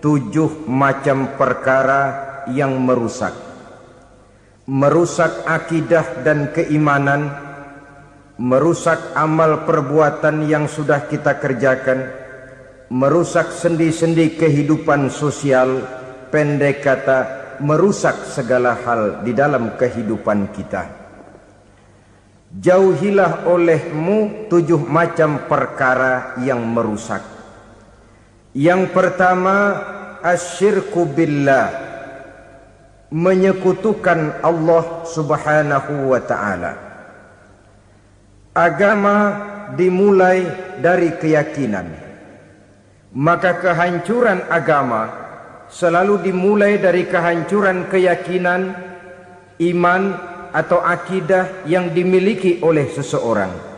7 macam perkara yang merusak akidah dan keimanan, merusak amal perbuatan yang sudah kita kerjakan, merusak sendi-sendi kehidupan sosial, pendek kata merusak segala hal di dalam kehidupan kita. Jauhilah olehmu 7 macam perkara yang merusak. Yang pertama, asyirku billah, menyekutukan Allah subhanahu wa ta'ala. Agama dimulai dari keyakinan, maka kehancuran agama selalu dimulai dari kehancuran keyakinan, iman atau akidah yang dimiliki oleh seseorang.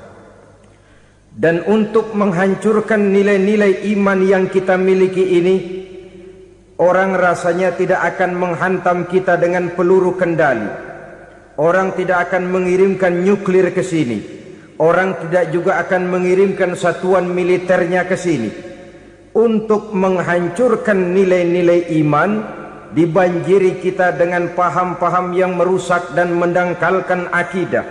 Dan untuk menghancurkan nilai-nilai iman yang kita miliki ini, orang rasanya tidak akan menghantam kita dengan peluru kendali. Orang tidak akan mengirimkan nuklir ke sini. Orang tidak juga akan mengirimkan satuan militernya ke sini. Untuk menghancurkan nilai-nilai iman, dibanjiri kita dengan paham-paham yang merusak dan mendangkalkan akidah.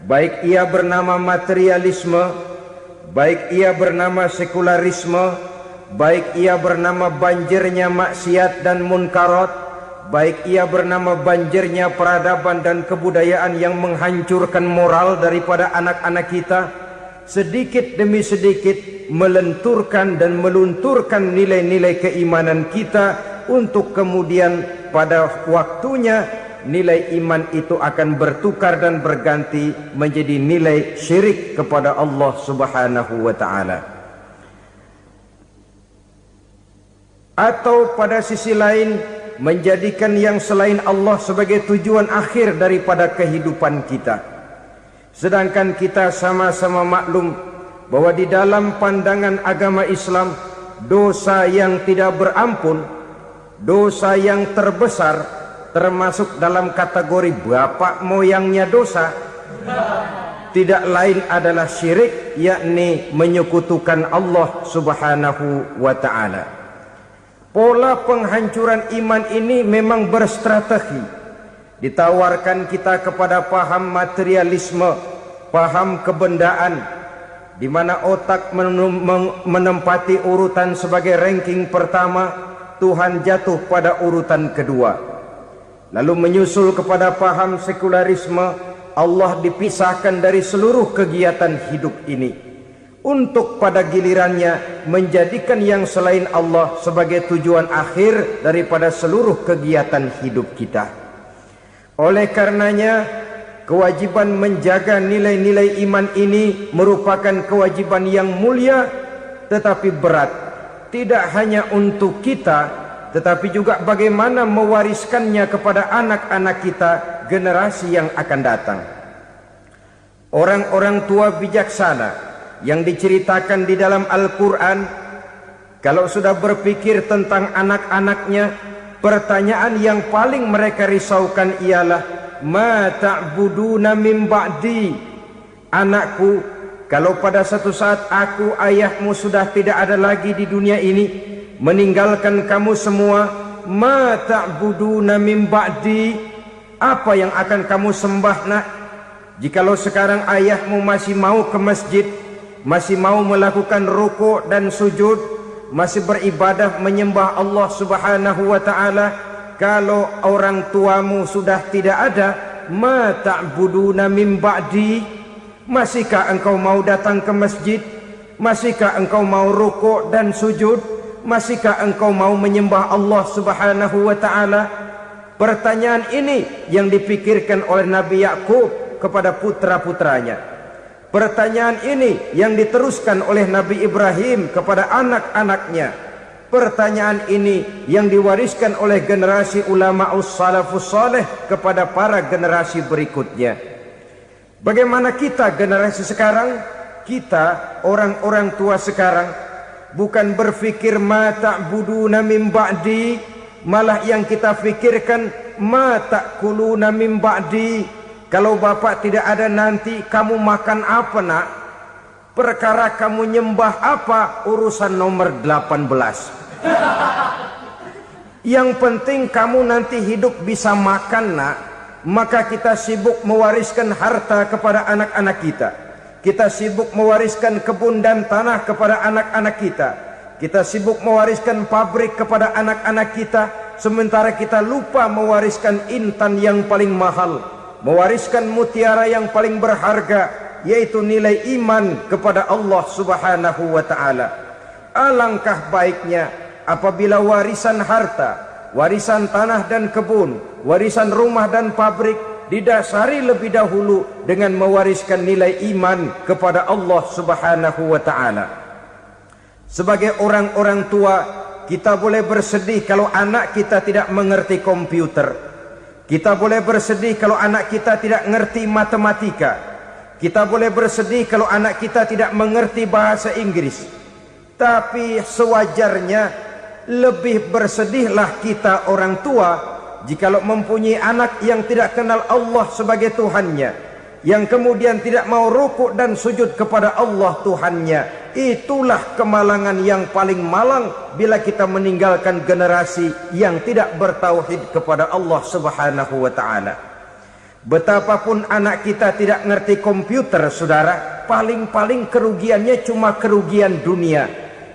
Baik ia bernama materialisme, baik ia bernama sekularisme, baik ia bernama banjirnya maksiat dan munkarat, baik ia bernama banjirnya peradaban dan kebudayaan yang menghancurkan moral daripada anak-anak kita, sedikit demi sedikit melenturkan dan melunturkan nilai-nilai keimanan kita, untuk kemudian pada waktunya nilai iman itu akan bertukar dan berganti menjadi nilai syirik kepada Allah subhanahu wa ta'ala. Atau pada sisi lain, menjadikan yang selain Allah sebagai tujuan akhir daripada kehidupan kita. Sedangkan kita sama-sama maklum bahwa di dalam pandangan agama Islam, dosa yang tidak berampun, dosa yang terbesar, termasuk dalam kategori bapak moyangnya dosa, tidak lain adalah syirik, yakni menyekutukan Allah subhanahu wa ta'ala. Pola penghancuran iman ini memang berstrategi. Ditawarkan kita kepada paham materialisme, paham kebendaan, di mana otak menempati urutan sebagai ranking pertama, Tuhan jatuh pada urutan kedua. Lalu menyusul kepada paham sekularisme, Allah dipisahkan dari seluruh kegiatan hidup ini, untuk pada gilirannya menjadikan yang selain Allah sebagai tujuan akhir daripada seluruh kegiatan hidup kita. Oleh karenanya, kewajiban menjaga nilai-nilai iman ini merupakan kewajiban yang mulia tetapi berat, tidak hanya untuk kita, tetapi juga bagaimana mewariskannya kepada anak-anak kita, generasi yang akan datang. Orang-orang tua bijaksana yang diceritakan di dalam Al-Quran, kalau sudah berpikir tentang anak-anaknya, pertanyaan yang paling mereka risaukan ialah, ma ta'buduna min ba'di. Anakku, kalau pada satu saat aku, ayahmu sudah tidak ada lagi di dunia ini, meninggalkan kamu semua, ma ta'buduna min ba'di, apa yang akan kamu sembah nak? Jikalau sekarang ayahmu masih mau ke masjid, masih mau melakukan rukuk dan sujud, masih beribadah menyembah Allah subhanahu wa ta'ala, kalau orang tuamu sudah tidak ada, ma ta'buduna min ba'di, masihkah engkau mau datang ke masjid? Masihkah engkau mau rukuk dan sujud? Masihkah engkau mau menyembah Allah subhanahu wa ta'ala? Pertanyaan ini yang dipikirkan oleh Nabi Yakub kepada putra-putranya. Pertanyaan ini yang diteruskan oleh Nabi Ibrahim kepada anak-anaknya. Pertanyaan ini yang diwariskan oleh generasi ulama'us salafus saleh kepada para generasi berikutnya. Bagaimana kita generasi sekarang? Kita orang-orang tua sekarang bukan berfikir ma ta'buduna min ba'di, malah yang kita fikirkan ma ta'kuluna min ba'di. Kalau bapak tidak ada nanti kamu makan apa nak? Perkara kamu nyembah apa? Urusan nomor 18. Yang penting kamu nanti hidup bisa makan, nak. Maka kita sibuk mewariskan harta kepada anak-anak kita. Kita sibuk mewariskan kebun dan tanah kepada anak-anak kita. Kita sibuk mewariskan pabrik kepada anak-anak kita, sementara kita lupa mewariskan intan yang paling mahal, mewariskan mutiara yang paling berharga, yaitu nilai iman kepada Allah Subhanahu wa ta'ala. Alangkah baiknya apabila warisan harta, warisan tanah dan kebun, warisan rumah dan pabrik didasari lebih dahulu dengan mewariskan nilai iman kepada Allah Subhanahu wa ta'ala. Sebagai orang-orang tua, kita boleh bersedih kalau anak kita tidak mengerti komputer. Kita boleh bersedih kalau anak kita tidak mengerti matematika. Kita boleh bersedih kalau anak kita tidak mengerti bahasa Inggris. Tapi sewajarnya lebih bersedihlah kita orang tua jikalau mempunyai anak yang tidak kenal Allah sebagai Tuhannya, yang kemudian tidak mau rukuk dan sujud kepada Allah Tuhannya. Itulah kemalangan yang paling malang bila kita meninggalkan generasi yang tidak bertauhid kepada Allah Subhanahu wa ta'ala. Betapapun anak kita tidak ngerti komputer, saudara, paling-paling kerugiannya cuma kerugian dunia.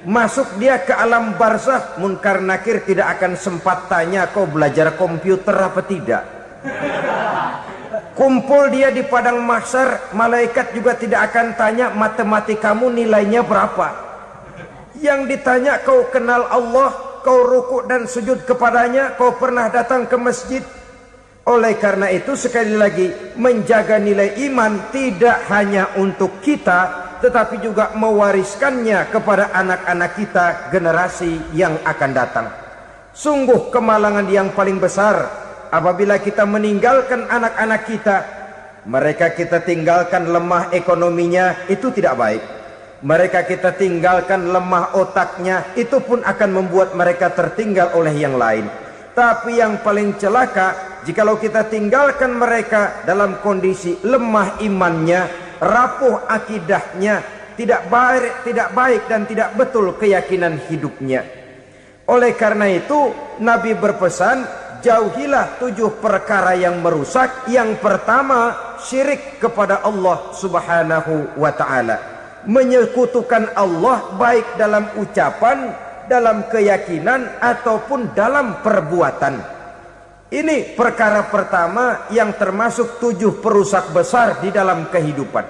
Masuk dia ke alam barzakh, munkar nakir tidak akan sempat tanya kau belajar komputer apa tidak. Kumpul dia di padang mahsyar, malaikat juga tidak akan tanya matematikamu nilainya berapa. Yang ditanya kau kenal Allah, kau rukuk dan sujud kepadanya, kau pernah datang ke masjid. Oleh karena itu sekali lagi, menjaga nilai iman tidak hanya untuk kita, tetapi juga mewariskannya kepada anak-anak kita, generasi yang akan datang. Sungguh kemalangan yang paling besar apabila kita meninggalkan anak-anak kita. Mereka kita tinggalkan lemah ekonominya, itu tidak baik. Mereka kita tinggalkan lemah otaknya, itu pun akan membuat mereka tertinggal oleh yang lain. Tapi yang paling celaka, jikalau kita tinggalkan mereka dalam kondisi lemah imannya, rapuh akidahnya, tidak baik dan tidak betul keyakinan hidupnya. Oleh karena itu Nabi berpesan, jauhilah 7 perkara yang merusak. Yang pertama, syirik kepada Allah Subhanahu wa ta'ala. Menyekutukan Allah baik dalam ucapan, dalam keyakinan ataupun dalam perbuatan. Ini perkara pertama yang termasuk 7 perusak besar di dalam kehidupan.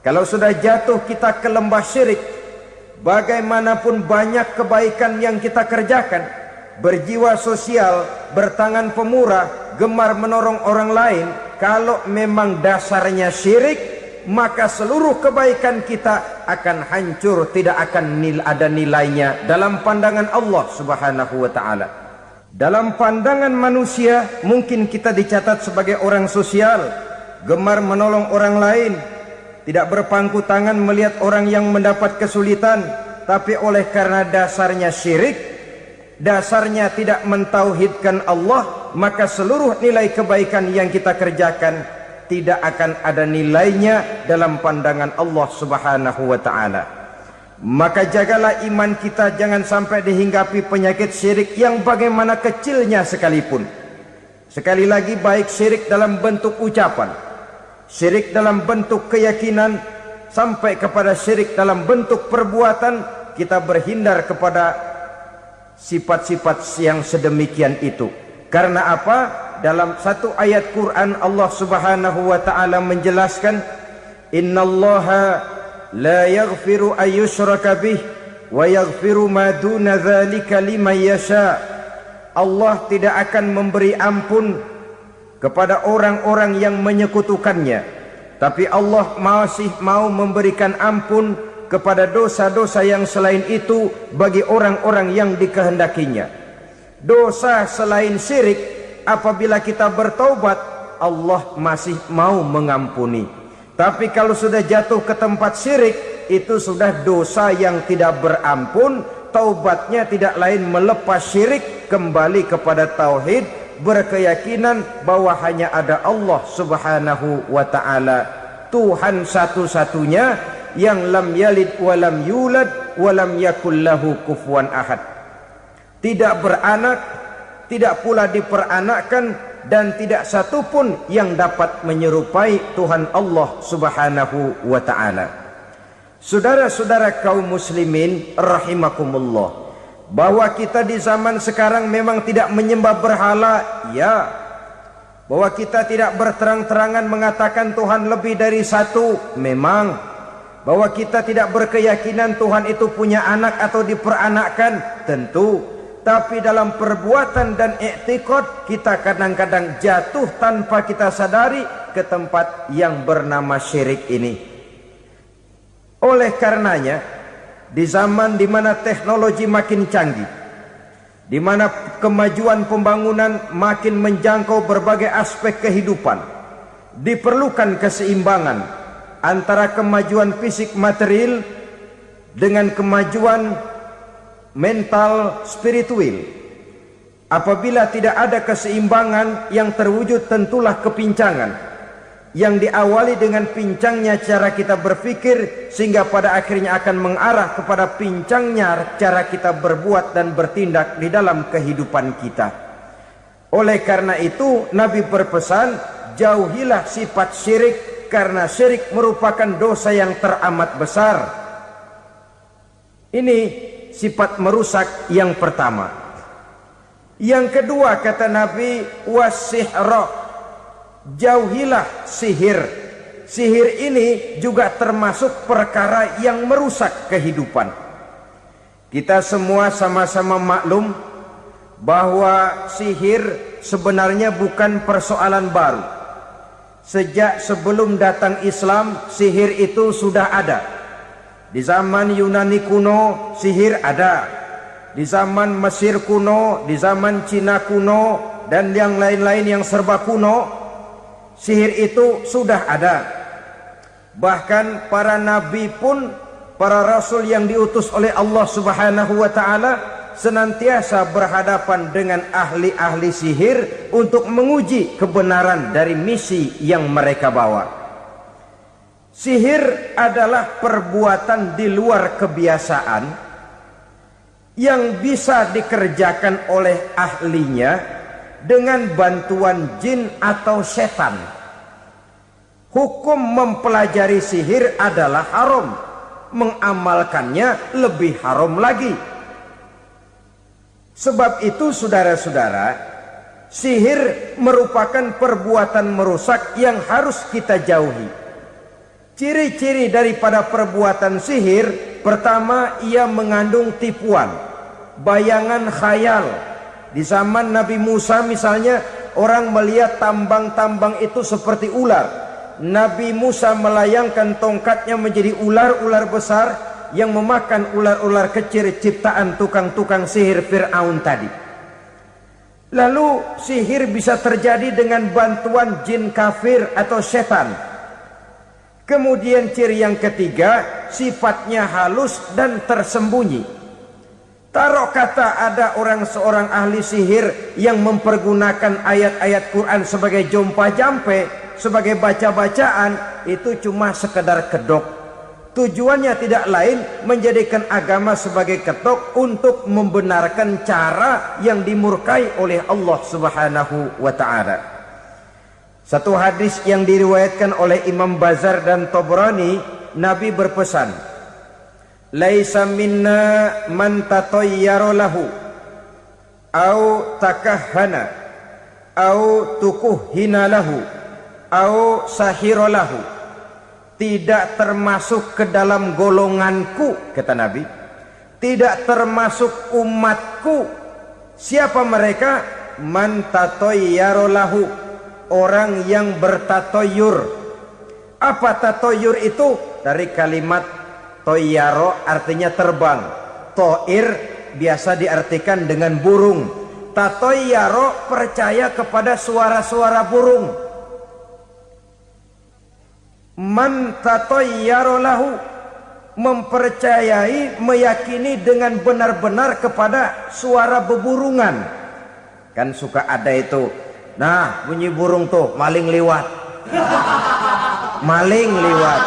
Kalau sudah jatuh kita ke lembah syirik, bagaimanapun banyak kebaikan yang kita kerjakan, berjiwa sosial, bertangan pemurah, gemar menolong orang lain, kalau memang dasarnya syirik, maka seluruh kebaikan kita akan hancur, tidak akan ada nilainya dalam pandangan Allah Subhanahu wa ta'ala. Dalam pandangan manusia mungkin kita dicatat sebagai orang sosial, gemar menolong orang lain, tidak berpangku tangan melihat orang yang mendapat kesulitan. Tapi oleh karena dasarnya syirik, dasarnya tidak mentauhidkan Allah, maka seluruh nilai kebaikan yang kita kerjakan tidak akan ada nilainya dalam pandangan Allah Subhanahu wa ta'ala. Maka jagalah iman kita, jangan sampai dihinggapi penyakit syirik yang bagaimana kecilnya sekalipun. Sekali lagi, baik syirik dalam bentuk ucapan, syirik dalam bentuk keyakinan, sampai kepada syirik dalam bentuk perbuatan, kita berhindar kepada sifat-sifat yang sedemikian itu. Karena apa? Dalam satu ayat Quran Allah Subhanahu wa ta'ala menjelaskan, innallaha la yaghfiru ayyushraka bih wa yaghfiru ma duna dzalika liman yasha. Allah tidak akan memberi ampun kepada orang-orang yang menyekutukannya, tapi Allah masih mau memberikan ampun kepada dosa-dosa yang selain itu bagi orang-orang yang dikehendakinya. Dosa selain syirik, apabila kita bertaubat, Allah masih mau mengampuni. Tapi kalau sudah jatuh ke tempat syirik, itu sudah dosa yang tidak berampun. Taubatnya tidak lain melepas syirik, kembali kepada tauhid, berkeyakinan bahwa hanya ada Allah Subhanahu wa ta'ala, Tuhan satu-satunya, yang lam yalid walam yulad walam yakul lahu kufuwan ahad. tidak beranak, tidak pula diperanakkan, dan tidak satupun yang dapat menyerupai Tuhan Allah Subhanahu wa ta'ala. Saudara-saudara kaum muslimin rahimakumullah, bahwa kita di zaman sekarang memang tidak menyembah berhala, ya. Bahwa kita tidak berterang-terangan mengatakan Tuhan lebih dari satu, memang. Bahwa kita tidak berkeyakinan Tuhan itu punya anak atau diperanakkan, tentu. Tapi dalam perbuatan dan i'tiqad kita kadang-kadang jatuh tanpa kita sadari ke tempat yang bernama syirik ini. Oleh karenanya, di zaman di mana teknologi makin canggih, di mana kemajuan pembangunan makin menjangkau berbagai aspek kehidupan, diperlukan keseimbangan antara kemajuan fisik material dengan kemajuan mental spiritual. Apabila tidak ada keseimbangan, yang terwujud tentulah kepincangan, yang diawali dengan pincangnya cara kita berpikir, sehingga pada akhirnya akan mengarah kepada pincangnya cara kita berbuat dan bertindak di dalam kehidupan kita. Oleh karena itu Nabi berpesan, jauhilah sifat syirik, karena syirik merupakan dosa yang teramat besar. Ini sifat merusak yang pertama. Yang kedua kata Nabi, wasihra, jauhilah sihir. Sihir ini juga termasuk perkara yang merusak kehidupan. Kita semua sama-sama maklum bahwa sihir sebenarnya bukan persoalan baru. Sejak sebelum datang Islam, sihir itu sudah ada. Di zaman Yunani kuno, sihir ada. Di zaman Mesir kuno, di zaman Cina kuno, dan yang lain-lain yang serba kuno, sihir itu sudah ada. Bahkan para nabi pun, para rasul yang diutus oleh Allah Subhanahu wa ta'ala, senantiasa berhadapan dengan ahli-ahli sihir untuk menguji kebenaran dari misi yang mereka bawa. Sihir adalah perbuatan di luar kebiasaan yang bisa dikerjakan oleh ahlinya dengan bantuan jin atau setan. Hukum mempelajari sihir adalah haram, mengamalkannya lebih haram lagi. Sebab itu saudara-saudara, sihir merupakan perbuatan merusak yang harus kita jauhi. Ciri-ciri daripada perbuatan sihir, pertama, ia mengandung tipuan, bayangan khayal. Di zaman Nabi Musa misalnya, orang melihat tambang-tambang itu seperti ular. Nabi Musa melayangkan tongkatnya menjadi ular-ular besar yang memakan ular-ular kecil ciptaan tukang-tukang sihir Fir'aun tadi. Lalu sihir bisa terjadi dengan bantuan jin kafir atau setan. Kemudian ciri yang ketiga, sifatnya halus dan tersembunyi. Taruh kata ada seorang ahli sihir yang mempergunakan ayat-ayat Quran sebagai jompa-jampe, sebagai baca-bacaan, itu cuma sekedar kedok. Tujuannya tidak lain menjadikan agama sebagai ketok untuk membenarkan cara yang dimurkai oleh Allah Subhanahu wa ta'ala. Satu hadis yang diriwayatkan oleh Imam Bazar dan Tabrani, Nabi berpesan, laisa minna man tatayyara lahu au takahhana au tukuhhina lahu au sahira lahu. Tidak termasuk ke dalam golonganku, kata Nabi. Tidak termasuk umatku. Siapa mereka? Man tatayyara lahu, orang yang bertatoyur. Apa tatoyur itu? Dari kalimat toyaro, artinya terbang. Toir biasa diartikan dengan burung. Tatoyaro percaya kepada suara-suara burung. Man tatayyara lahu, mempercayai, meyakini dengan benar-benar kepada suara beburungan. Kan suka ada itu, nah bunyi burung tuh, maling liwat. Maling liwat.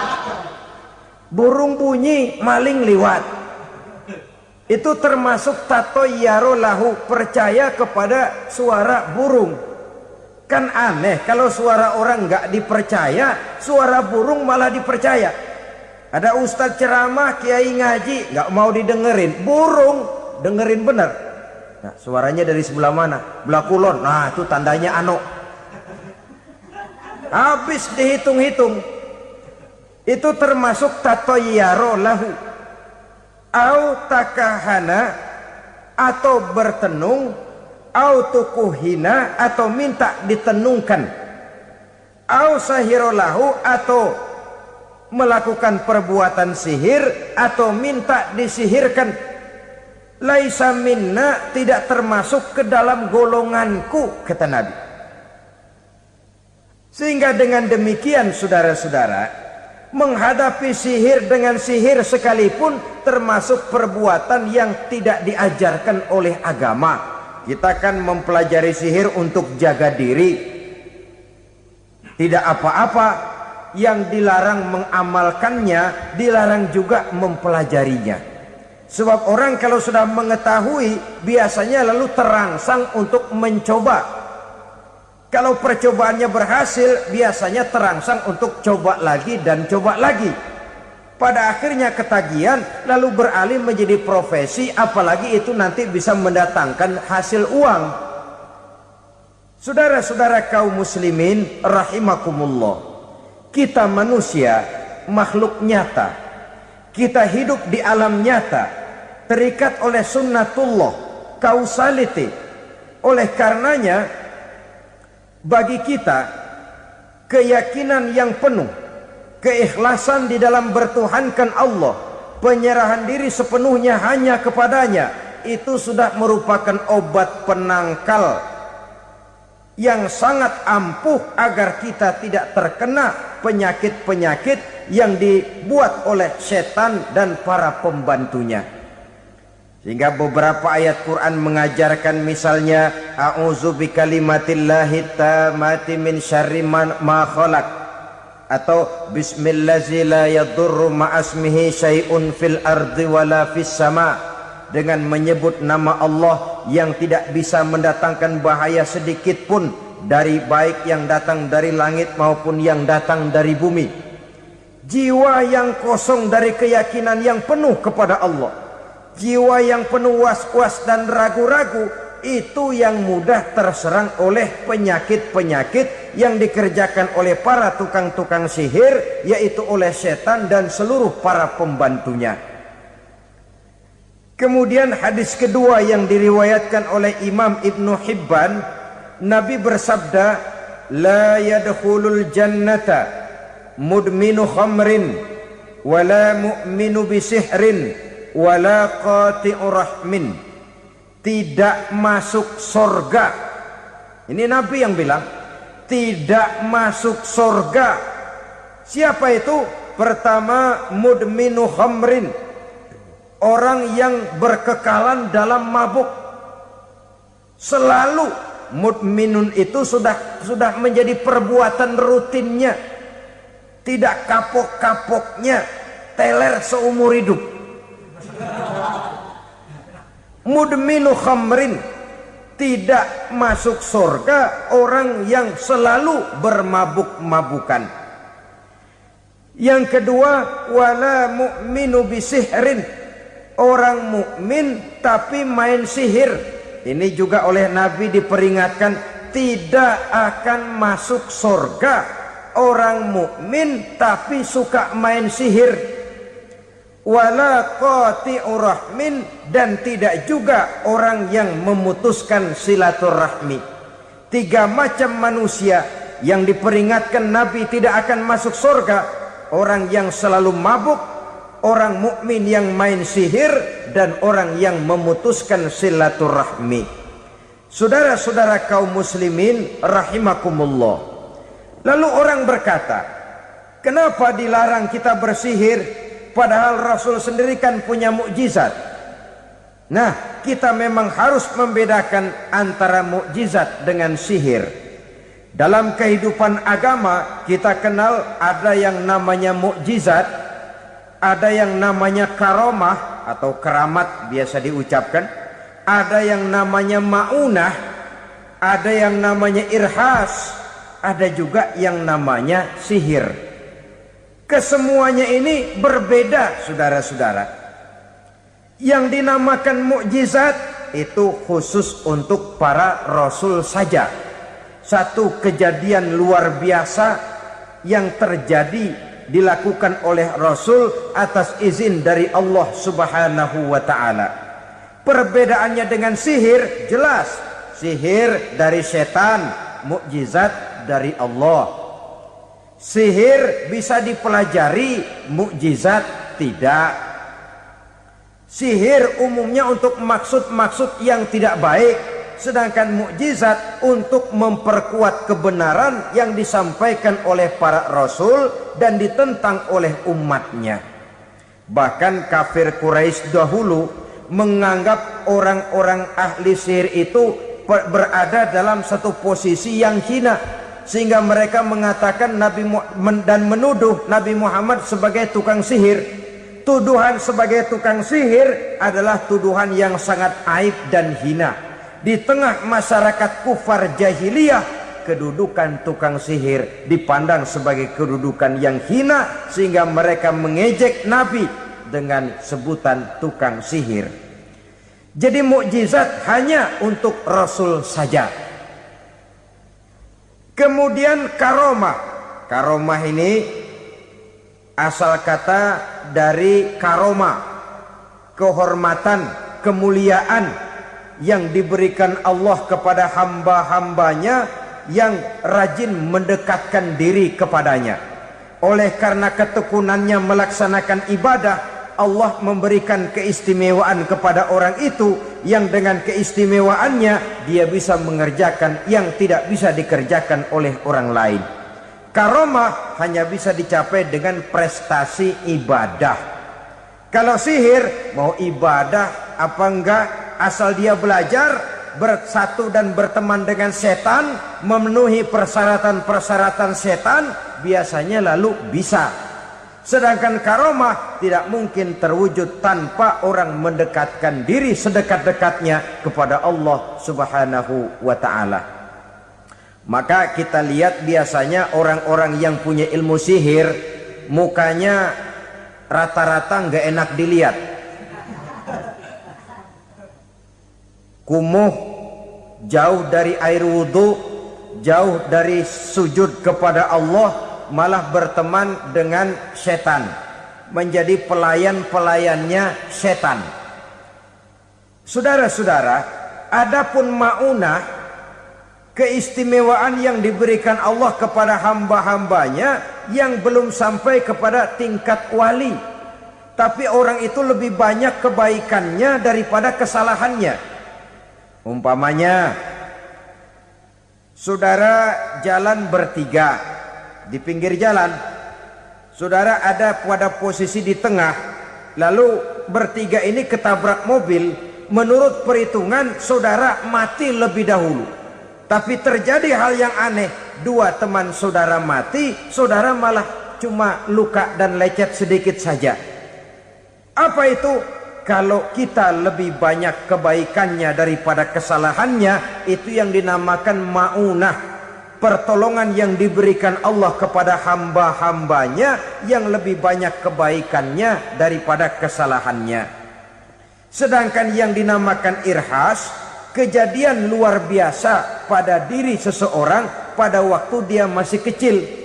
Burung bunyi, maling liwat. Itu termasuk tatoyaro lahu, percaya kepada suara burung. Kan aneh kalau suara orang nggak dipercaya, suara burung malah dipercaya. Ada ustadz ceramah, kiai ngaji, nggak mau didengerin, burung dengerin bener. Nah, suaranya dari sebelah mana? Belah kulon. Nah, itu tandanya ano. Habis dihitung-hitung. Itu termasuk tatoyaro lahu. Au takahana, atau bertenung, au tukuhina, atau minta ditenungkan, au sahirolahu, atau melakukan perbuatan sihir, atau minta disihirkan. Laisa minna, tidak termasuk ke dalam golonganku, kata Nabi. Sehingga dengan demikian saudara-saudara, menghadapi sihir dengan sihir sekalipun termasuk perbuatan yang tidak diajarkan oleh agama. Kita kan mempelajari sihir untuk jaga diri, tidak apa-apa. Yang dilarang mengamalkannya, dilarang juga mempelajarinya. Sebab orang kalau sudah mengetahui, biasanya lalu terangsang untuk mencoba. Kalau percobaannya berhasil, biasanya terangsang untuk coba lagi dan coba lagi. Pada akhirnya ketagihan, lalu beralih menjadi profesi, apalagi itu nanti bisa mendatangkan hasil uang. Saudara-saudara kaum muslimin rahimakumullah, kita manusia makhluk nyata. Kita hidup di alam nyata, terikat oleh sunnatullah, causality. Oleh karenanya, bagi kita keyakinan yang penuh, keikhlasan di dalam bertuhankan Allah, penyerahan diri sepenuhnya hanya kepadanya, itu sudah merupakan obat penangkal yang sangat ampuh agar kita tidak terkena penyakit-penyakit yang dibuat oleh setan dan para pembantunya. Sehingga beberapa ayat Quran mengajarkan, misalnya a'udzu bikalimatillahi tammati min syarri ma khalaq, atau bismillazi la yadurru ma'asmihi syai'un fil ardi wala fis sama, dengan menyebut nama Allah yang tidak bisa mendatangkan bahaya sedikit pun, dari baik yang datang dari langit maupun yang datang dari bumi. Jiwa yang kosong dari keyakinan yang penuh kepada Allah, jiwa yang penuh was-was dan ragu-ragu, itu yang mudah terserang oleh penyakit-penyakit yang dikerjakan oleh para tukang-tukang sihir, yaitu oleh setan dan seluruh para pembantunya. Kemudian hadis kedua yang diriwayatkan oleh Imam Ibnu Hibban, Nabi bersabda, la yadkhulul jannata mudminu khamrin wala mu'minu bisihrin wala qati'u rahmin. Tidak masuk surga. Ini Nabi yang bilang, tidak masuk surga. Siapa itu? Pertama, mudminu khamrin, orang yang berkekalan dalam mabuk. Selalu mudminun itu sudah menjadi perbuatan rutinnya, tidak kapok-kapoknya, teler seumur hidup. Mudminu khamrin, tidak masuk surga orang yang selalu bermabuk-mabukan. Yang kedua, wala mu'minu bisihrin, orang mukmin tapi main sihir. Ini juga oleh Nabi diperingatkan, tidak akan masuk surga orang mukmin tapi suka main sihir. Wala qati'u rahmin, dan tidak juga orang yang memutuskan silaturahmi. Tiga macam manusia yang diperingatkan Nabi tidak akan masuk surga: orang yang selalu mabuk, orang mukmin yang main sihir, dan orang yang memutuskan silaturahmi. Saudara-saudara kaum muslimin rahimakumullah. Lalu orang berkata, kenapa dilarang kita bersihir? Padahal Rasul sendiri kan punya mukjizat. Nah, kita memang harus membedakan antara mukjizat dengan sihir. Dalam kehidupan agama kita kenal ada yang namanya mukjizat, ada yang namanya karomah atau keramat biasa diucapkan, ada yang namanya maunah, ada yang namanya irhas, ada juga yang namanya sihir. Kesemuanya ini berbeda, saudara-saudara. Yang dinamakan mukjizat itu khusus untuk para rasul saja. Satu kejadian luar biasa yang terjadi dilakukan oleh rasul atas izin dari Allah Subhanahu wa taala. Perbedaannya dengan sihir jelas. Sihir dari setan, mukjizat dari Allah. Sihir bisa dipelajari, mukjizat tidak. Sihir umumnya untuk maksud-maksud yang tidak baik, sedangkan mukjizat untuk memperkuat kebenaran yang disampaikan oleh para rasul dan ditentang oleh umatnya. Bahkan kafir Quraisy dahulu menganggap orang-orang ahli sihir itu berada dalam satu posisi yang hina, sehingga mereka mengatakan dan menuduh Nabi Muhammad sebagai tukang sihir. Tuduhan sebagai tukang sihir adalah tuduhan yang sangat aib dan hina. Di tengah masyarakat kufar jahiliyah, kedudukan tukang sihir dipandang sebagai kedudukan yang hina, sehingga mereka mengejek Nabi dengan sebutan tukang sihir. Jadi mukjizat hanya untuk Rasul saja. Kemudian karomah. Karomah ini asal kata dari karoma, kehormatan, kemuliaan yang diberikan Allah kepada hamba-hambanya yang rajin mendekatkan diri kepadanya. Oleh karena ketekunannya melaksanakan ibadah, Allah memberikan keistimewaan kepada orang itu, yang dengan keistimewaannya dia bisa mengerjakan yang tidak bisa dikerjakan oleh orang lain. Karomah hanya bisa dicapai dengan prestasi ibadah. Kalau sihir mau ibadah apa enggak, asal dia belajar, bersatu dan berteman dengan setan, memenuhi persyaratan-persyaratan setan, biasanya lalu bisa. Sedangkan karomah tidak mungkin terwujud tanpa orang mendekatkan diri sedekat-dekatnya kepada Allah Subhanahu wa ta'ala. Maka kita lihat biasanya orang-orang yang punya ilmu sihir, mukanya rata-rata nggak enak dilihat. Kumuh, jauh dari air wudhu, jauh dari sujud kepada Allah, malah berteman dengan setan, menjadi pelayan-pelayannya setan. Saudara-saudara, adapun maunah, keistimewaan yang diberikan Allah kepada hamba-hambanya yang belum sampai kepada tingkat wali, tapi orang itu lebih banyak kebaikannya daripada kesalahannya. Umpamanya, saudara jalan bertiga di pinggir jalan, saudara ada pada posisi di tengah, lalu bertiga ini ketabrak mobil. Menurut perhitungan saudara mati lebih dahulu. Tapi terjadi hal yang aneh, dua teman saudara mati, saudara malah cuma luka dan lecet sedikit saja. Apa itu? Kalau kita lebih banyak kebaikannya daripada kesalahannya, itu yang dinamakan maunah, pertolongan yang diberikan Allah kepada hamba-hambanya yang lebih banyak kebaikannya daripada kesalahannya. Sedangkan yang dinamakan irhas, kejadian luar biasa pada diri seseorang pada waktu dia masih kecil,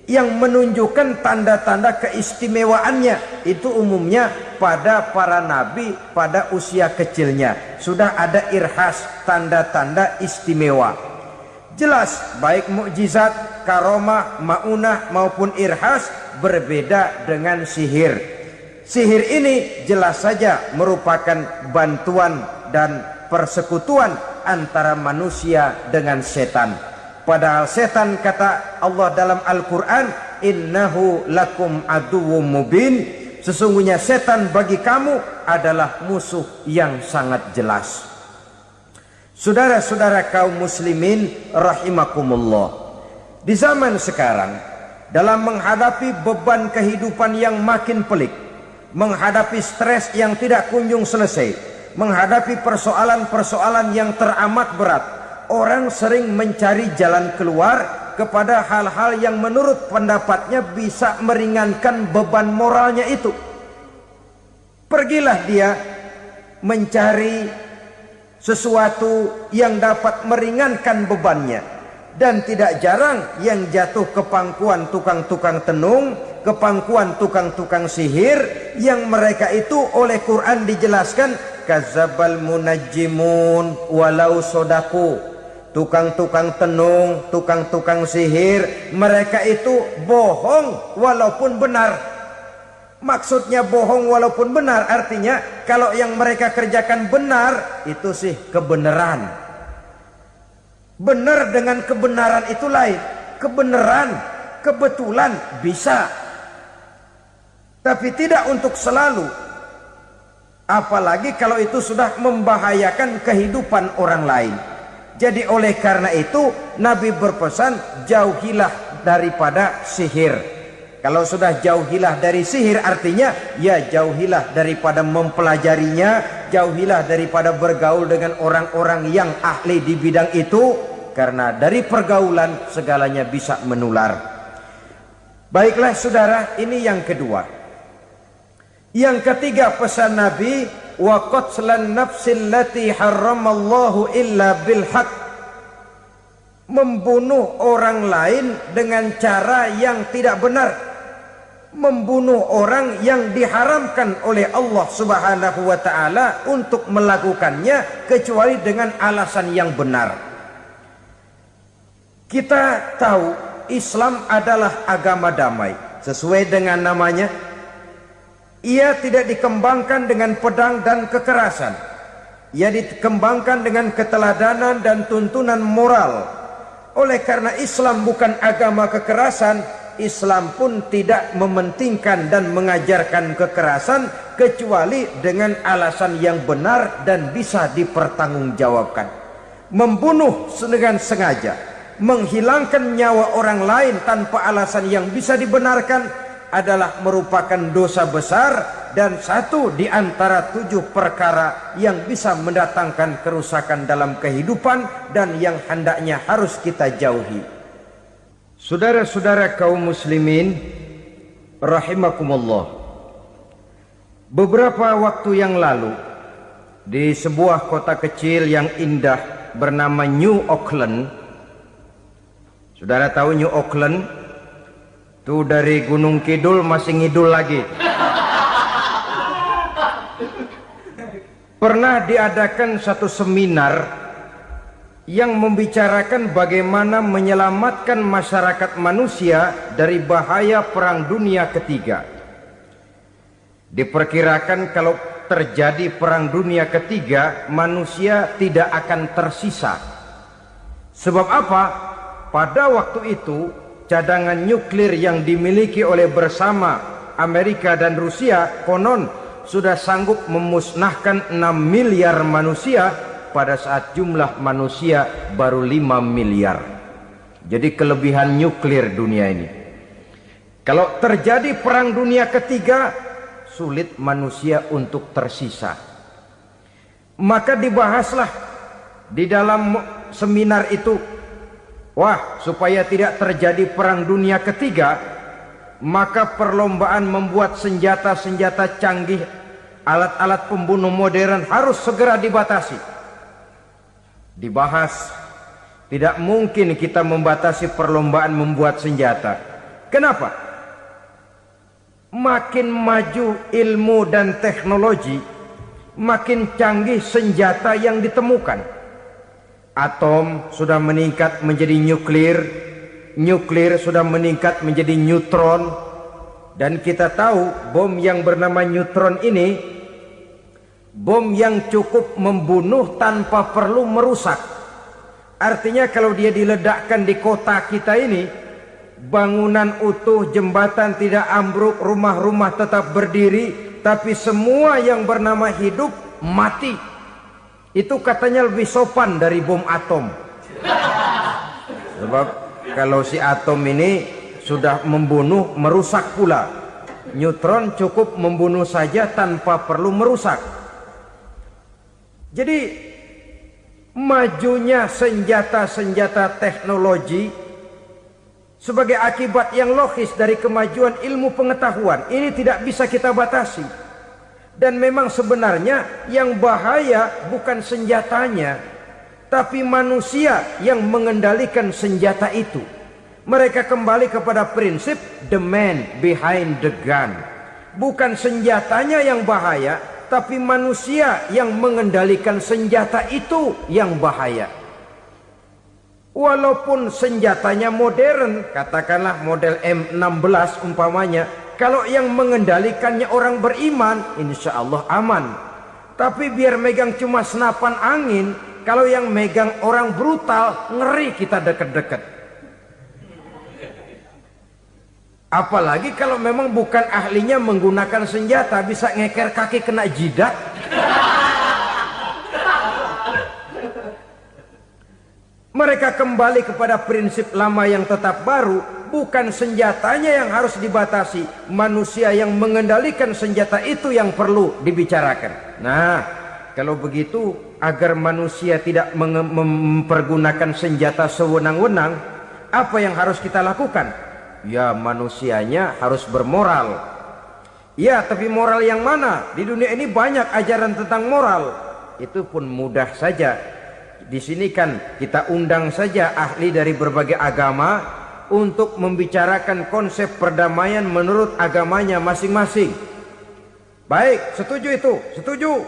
yang menunjukkan tanda-tanda keistimewaannya. Itu umumnya pada para nabi pada usia kecilnya sudah ada irhas, tanda-tanda istimewa. Jelas baik mukjizat, karomah, maunah maupun irhas berbeda dengan sihir. Sihir ini jelas saja merupakan bantuan dan persekutuan antara manusia dengan setan. Padahal setan, kata Allah dalam Al-Quran, innahu lakum aduwwum mubin, sesungguhnya setan bagi kamu adalah musuh yang sangat jelas. Saudara-saudara kaum muslimin rahimakumullah, di zaman sekarang dalam menghadapi beban kehidupan yang makin pelik, menghadapi stres yang tidak kunjung selesai, menghadapi persoalan-persoalan yang teramat berat, orang sering mencari jalan keluar kepada hal-hal yang menurut pendapatnya bisa meringankan beban moralnya itu. Pergilah dia mencari sesuatu yang dapat meringankan bebannya. Dan tidak jarang yang jatuh ke pangkuan tukang-tukang tenung, ke pangkuan tukang-tukang sihir, yang mereka itu oleh Quran dijelaskan kadzabal munajjimun walau sodaku. Tukang-tukang tenung, tukang-tukang sihir, mereka itu bohong walaupun benar. Maksudnya bohong walaupun benar artinya kalau yang mereka kerjakan benar itu sih kebenaran. Benar dengan kebenaran itu lain. Kebenaran, kebetulan bisa, tapi tidak untuk selalu. Apalagi kalau itu sudah membahayakan kehidupan orang lain. Jadi oleh karena itu Nabi berpesan jauhilah daripada sihir. Kalau sudah jauhilah dari sihir artinya ya jauhilah daripada mempelajarinya, jauhilah daripada bergaul dengan orang-orang yang ahli di bidang itu, karena dari pergaulan segalanya bisa menular. Baiklah saudara, ini yang kedua. Yang ketiga pesan Nabi, wa qatlan nafsil lati harramallahu illa bil haq. Membunuh orang lain dengan cara yang tidak benar. Membunuh orang yang diharamkan oleh Allah Subhanahu wa taala untuk melakukannya kecuali dengan alasan yang benar. Kita tahu Islam adalah agama damai. Sesuai dengan namanya, ia tidak dikembangkan dengan pedang dan kekerasan. Ia dikembangkan dengan keteladanan dan tuntunan moral. Oleh karena Islam bukan agama kekerasan, Islam pun tidak mementingkan dan mengajarkan kekerasan kecuali dengan alasan yang benar dan bisa dipertanggungjawabkan. Membunuh dengan sengaja, menghilangkan nyawa orang lain tanpa alasan yang bisa dibenarkan adalah merupakan dosa besar dan satu di antara 7 perkara yang bisa mendatangkan kerusakan dalam kehidupan dan yang hendaknya harus kita jauhi. Saudara-saudara kaum muslimin rahimakumullah, beberapa waktu yang lalu di sebuah kota kecil yang indah bernama New Auckland. Saudara tahu New Auckland? Itu dari Gunung Kidul masih ngidul lagi. Pernah diadakan satu seminar yang membicarakan bagaimana menyelamatkan masyarakat manusia dari bahaya Perang Dunia Ketiga. Diperkirakan kalau terjadi Perang Dunia Ketiga, manusia tidak akan tersisa. Sebab apa? Pada waktu itu cadangan nuklir yang dimiliki oleh bersama Amerika dan Rusia konon sudah sanggup memusnahkan 6 miliar manusia pada saat jumlah manusia baru 5 miliar. Jadi kelebihan nuklir dunia ini. Kalau terjadi Perang Dunia Ketiga, sulit manusia untuk tersisa. Maka dibahaslah di dalam seminar itu, wah, supaya tidak terjadi Perang Dunia Ketiga, maka perlombaan membuat senjata-senjata canggih, alat-alat pembunuh modern harus segera dibatasi. Dibahas, tidak mungkin kita membatasi perlombaan membuat senjata. Kenapa? Makin maju ilmu dan teknologi, makin canggih senjata yang ditemukan. Atom sudah meningkat menjadi nuklir, nuklir sudah meningkat menjadi neutron, dan kita tahu bom yang bernama neutron ini bom yang cukup membunuh tanpa perlu merusak. Artinya kalau dia diledakkan di kota kita ini, bangunan utuh, jembatan tidak ambruk, rumah-rumah tetap berdiri, tapi semua yang bernama hidup mati. Itu katanya lebih sopan dari bom atom. Sebab kalau si atom ini sudah membunuh, merusak pula. Neutron cukup membunuh saja tanpa perlu merusak. Jadi majunya senjata-senjata teknologi sebagai akibat yang logis dari kemajuan ilmu pengetahuan ini tidak bisa kita batasi. Dan memang sebenarnya yang bahaya bukan senjatanya, tapi manusia yang mengendalikan senjata itu. Mereka kembali kepada prinsip the man behind the gun. Bukan senjatanya yang bahaya, tapi manusia yang mengendalikan senjata itu yang bahaya. Walaupun senjatanya modern, katakanlah model M16 umpamanya, kalau yang mengendalikannya orang beriman, insya Allah aman. Tapi biar megang cuma senapan angin, kalau yang megang orang brutal, ngeri kita deket-deket. Apalagi kalau memang bukan ahlinya menggunakan senjata, bisa ngeker kaki kena jidat. Mereka kembali kepada prinsip lama yang tetap baru. Bukan senjatanya yang harus dibatasi, manusia yang mengendalikan senjata itu yang perlu dibicarakan. Nah, kalau begitu, agar manusia tidak mempergunakan senjata sewenang-wenang, apa yang harus kita lakukan? Ya, manusianya harus bermoral. Ya, tapi moral yang mana? Di dunia ini banyak ajaran tentang moral. Itu pun mudah saja. Di sini kan kita undang saja ahli dari berbagai agama untuk membicarakan konsep perdamaian menurut agamanya masing-masing. Baik, setuju itu, setuju.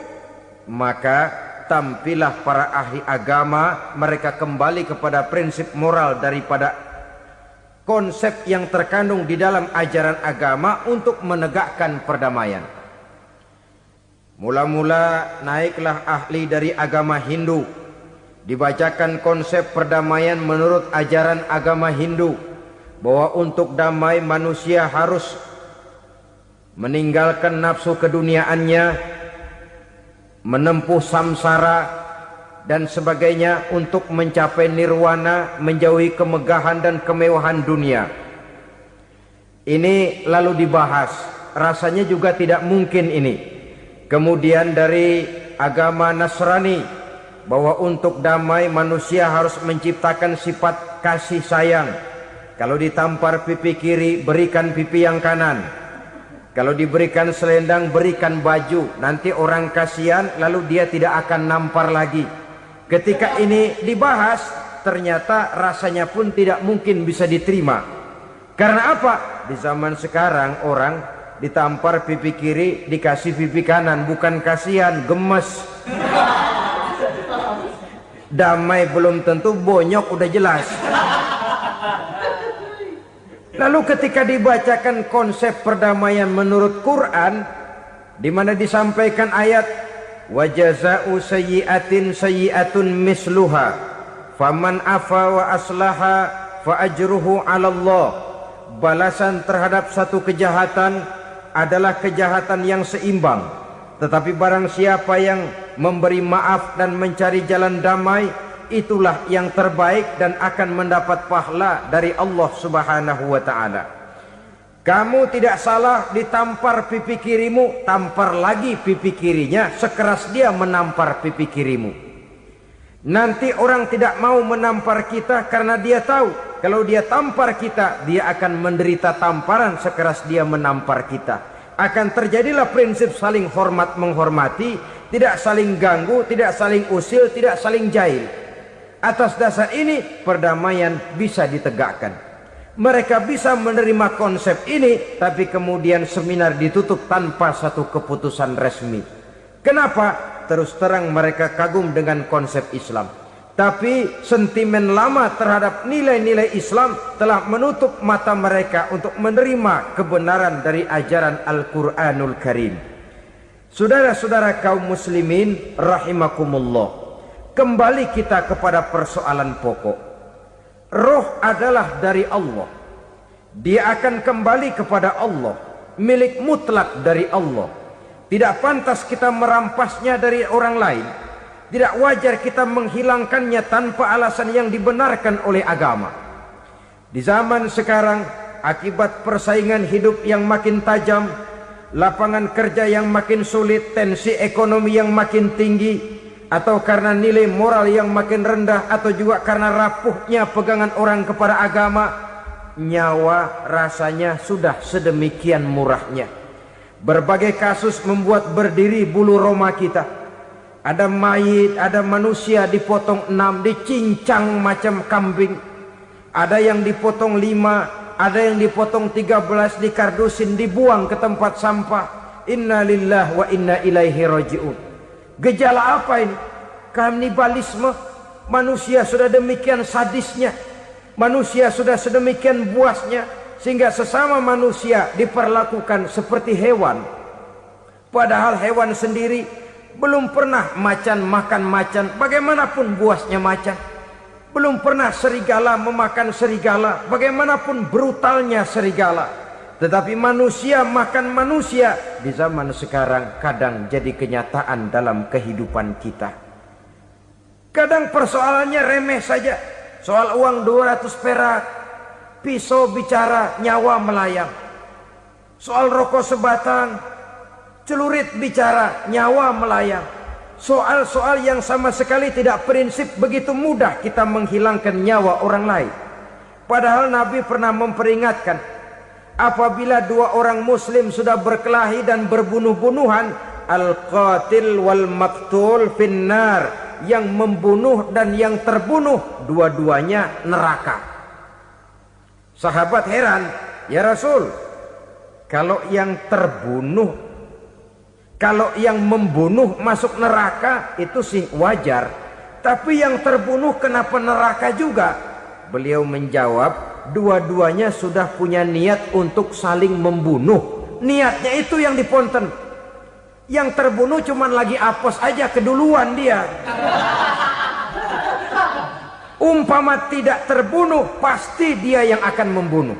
Maka tampillah para ahli agama, mereka kembali kepada prinsip moral daripada konsep yang terkandung di dalam ajaran agama untuk menegakkan perdamaian. Mula-mula naiklah ahli dari agama Hindu, dibacakan konsep perdamaian menurut ajaran agama Hindu, bahwa untuk damai manusia harus meninggalkan nafsu keduniaannya, menempuh samsara dan sebagainya untuk mencapai nirwana, menjauhi kemegahan dan kemewahan dunia. Ini lalu dibahas, rasanya juga tidak mungkin ini. Kemudian dari agama Nasrani, bahwa untuk damai manusia harus menciptakan sifat kasih sayang. Kalau ditampar pipi kiri, berikan pipi yang kanan. Kalau diberikan selendang, berikan baju. Nanti orang kasihan, lalu dia tidak akan nampar lagi. Ketika ini dibahas, ternyata rasanya pun tidak mungkin bisa diterima. Karena apa? Di zaman sekarang orang ditampar pipi kiri, dikasih pipi kanan. Bukan kasihan, gemes. Damai belum tentu, bonyok udah jelas. Lalu ketika dibacakan konsep perdamaian menurut Quran, di mana disampaikan ayat wa jazaa'u sayyi'atin sayyi'atun misluha faman afa wa aslaha fa ajruhu 'ala Allah. Balasan terhadap satu kejahatan adalah kejahatan yang seimbang. Tetapi barang siapa yang memberi maaf dan mencari jalan damai, itulah yang terbaik dan akan mendapat pahala dari Allah Subhanahu wa ta'ala. Kamu tidak salah ditampar pipi kirimu, tampar lagi pipi kirinya sekeras dia menampar pipi kirimu. Nanti orang tidak mau menampar kita karena dia tahu kalau dia tampar kita, dia akan menderita tamparan sekeras dia menampar kita. Akan terjadilah prinsip saling hormat menghormati, tidak saling ganggu, tidak saling usil, tidak saling jahil. Atas dasar ini perdamaian bisa ditegakkan. Mereka bisa menerima konsep ini, tapi kemudian seminar ditutup tanpa satu keputusan resmi. Kenapa? Terus terang mereka kagum dengan konsep Islam, tapi sentimen lama terhadap nilai-nilai Islam telah menutup mata mereka untuk menerima kebenaran dari ajaran Al-Quranul Karim. Saudara-saudara kaum muslimin rahimakumullah, kembali kita kepada persoalan pokok. Roh adalah dari Allah. Dia akan kembali kepada Allah, milik mutlak dari Allah. Tidak pantas kita merampasnya dari orang lain. Tidak wajar kita menghilangkannya tanpa alasan yang dibenarkan oleh agama. Di zaman sekarang akibat persaingan hidup yang makin tajam, lapangan kerja yang makin sulit, tensi ekonomi yang makin tinggi, atau karena nilai moral yang makin rendah, atau juga karena rapuhnya pegangan orang kepada agama, nyawa rasanya sudah sedemikian murahnya. Berbagai kasus membuat berdiri bulu roma kita. Ada mayit, ada manusia dipotong 6, dicincang macam kambing. Ada yang dipotong 5, ada yang dipotong 13, dikardusin, dibuang ke tempat sampah. Inna lillahi wa inna ilaihi raji'un. Gejala apa ini? Kanibalisme. Manusia sudah demikian sadisnya, manusia sudah sedemikian buasnya, sehingga sesama manusia diperlakukan seperti hewan. Padahal hewan sendiri belum pernah macan makan macan, bagaimanapun buasnya macan. Belum pernah serigala memakan serigala, bagaimanapun brutalnya serigala. Tetapi manusia makan manusia di zaman sekarang kadang jadi kenyataan dalam kehidupan kita. Kadang persoalannya remeh saja. Soal uang 200 perak, pisau bicara, nyawa melayang. Soal rokok sebatang, celurit bicara, nyawa melayang. Soal-soal yang sama sekali tidak prinsip, begitu mudah kita menghilangkan nyawa orang lain. Padahal Nabi pernah memperingatkan, apabila dua orang muslim sudah berkelahi dan berbunuh-bunuhan, al-qatil wal maktul finnar, yang membunuh dan yang terbunuh dua-duanya neraka. Sahabat heran, ya Rasul, kalau yang terbunuh, kalau yang membunuh masuk neraka itu sih wajar, tapi yang terbunuh kenapa neraka juga? Beliau menjawab, dua-duanya sudah punya niat untuk saling membunuh. Niatnya itu yang diponten. Yang terbunuh cuman lagi apes aja, keduluan dia. Umpama tidak terbunuh, pasti dia yang akan membunuh.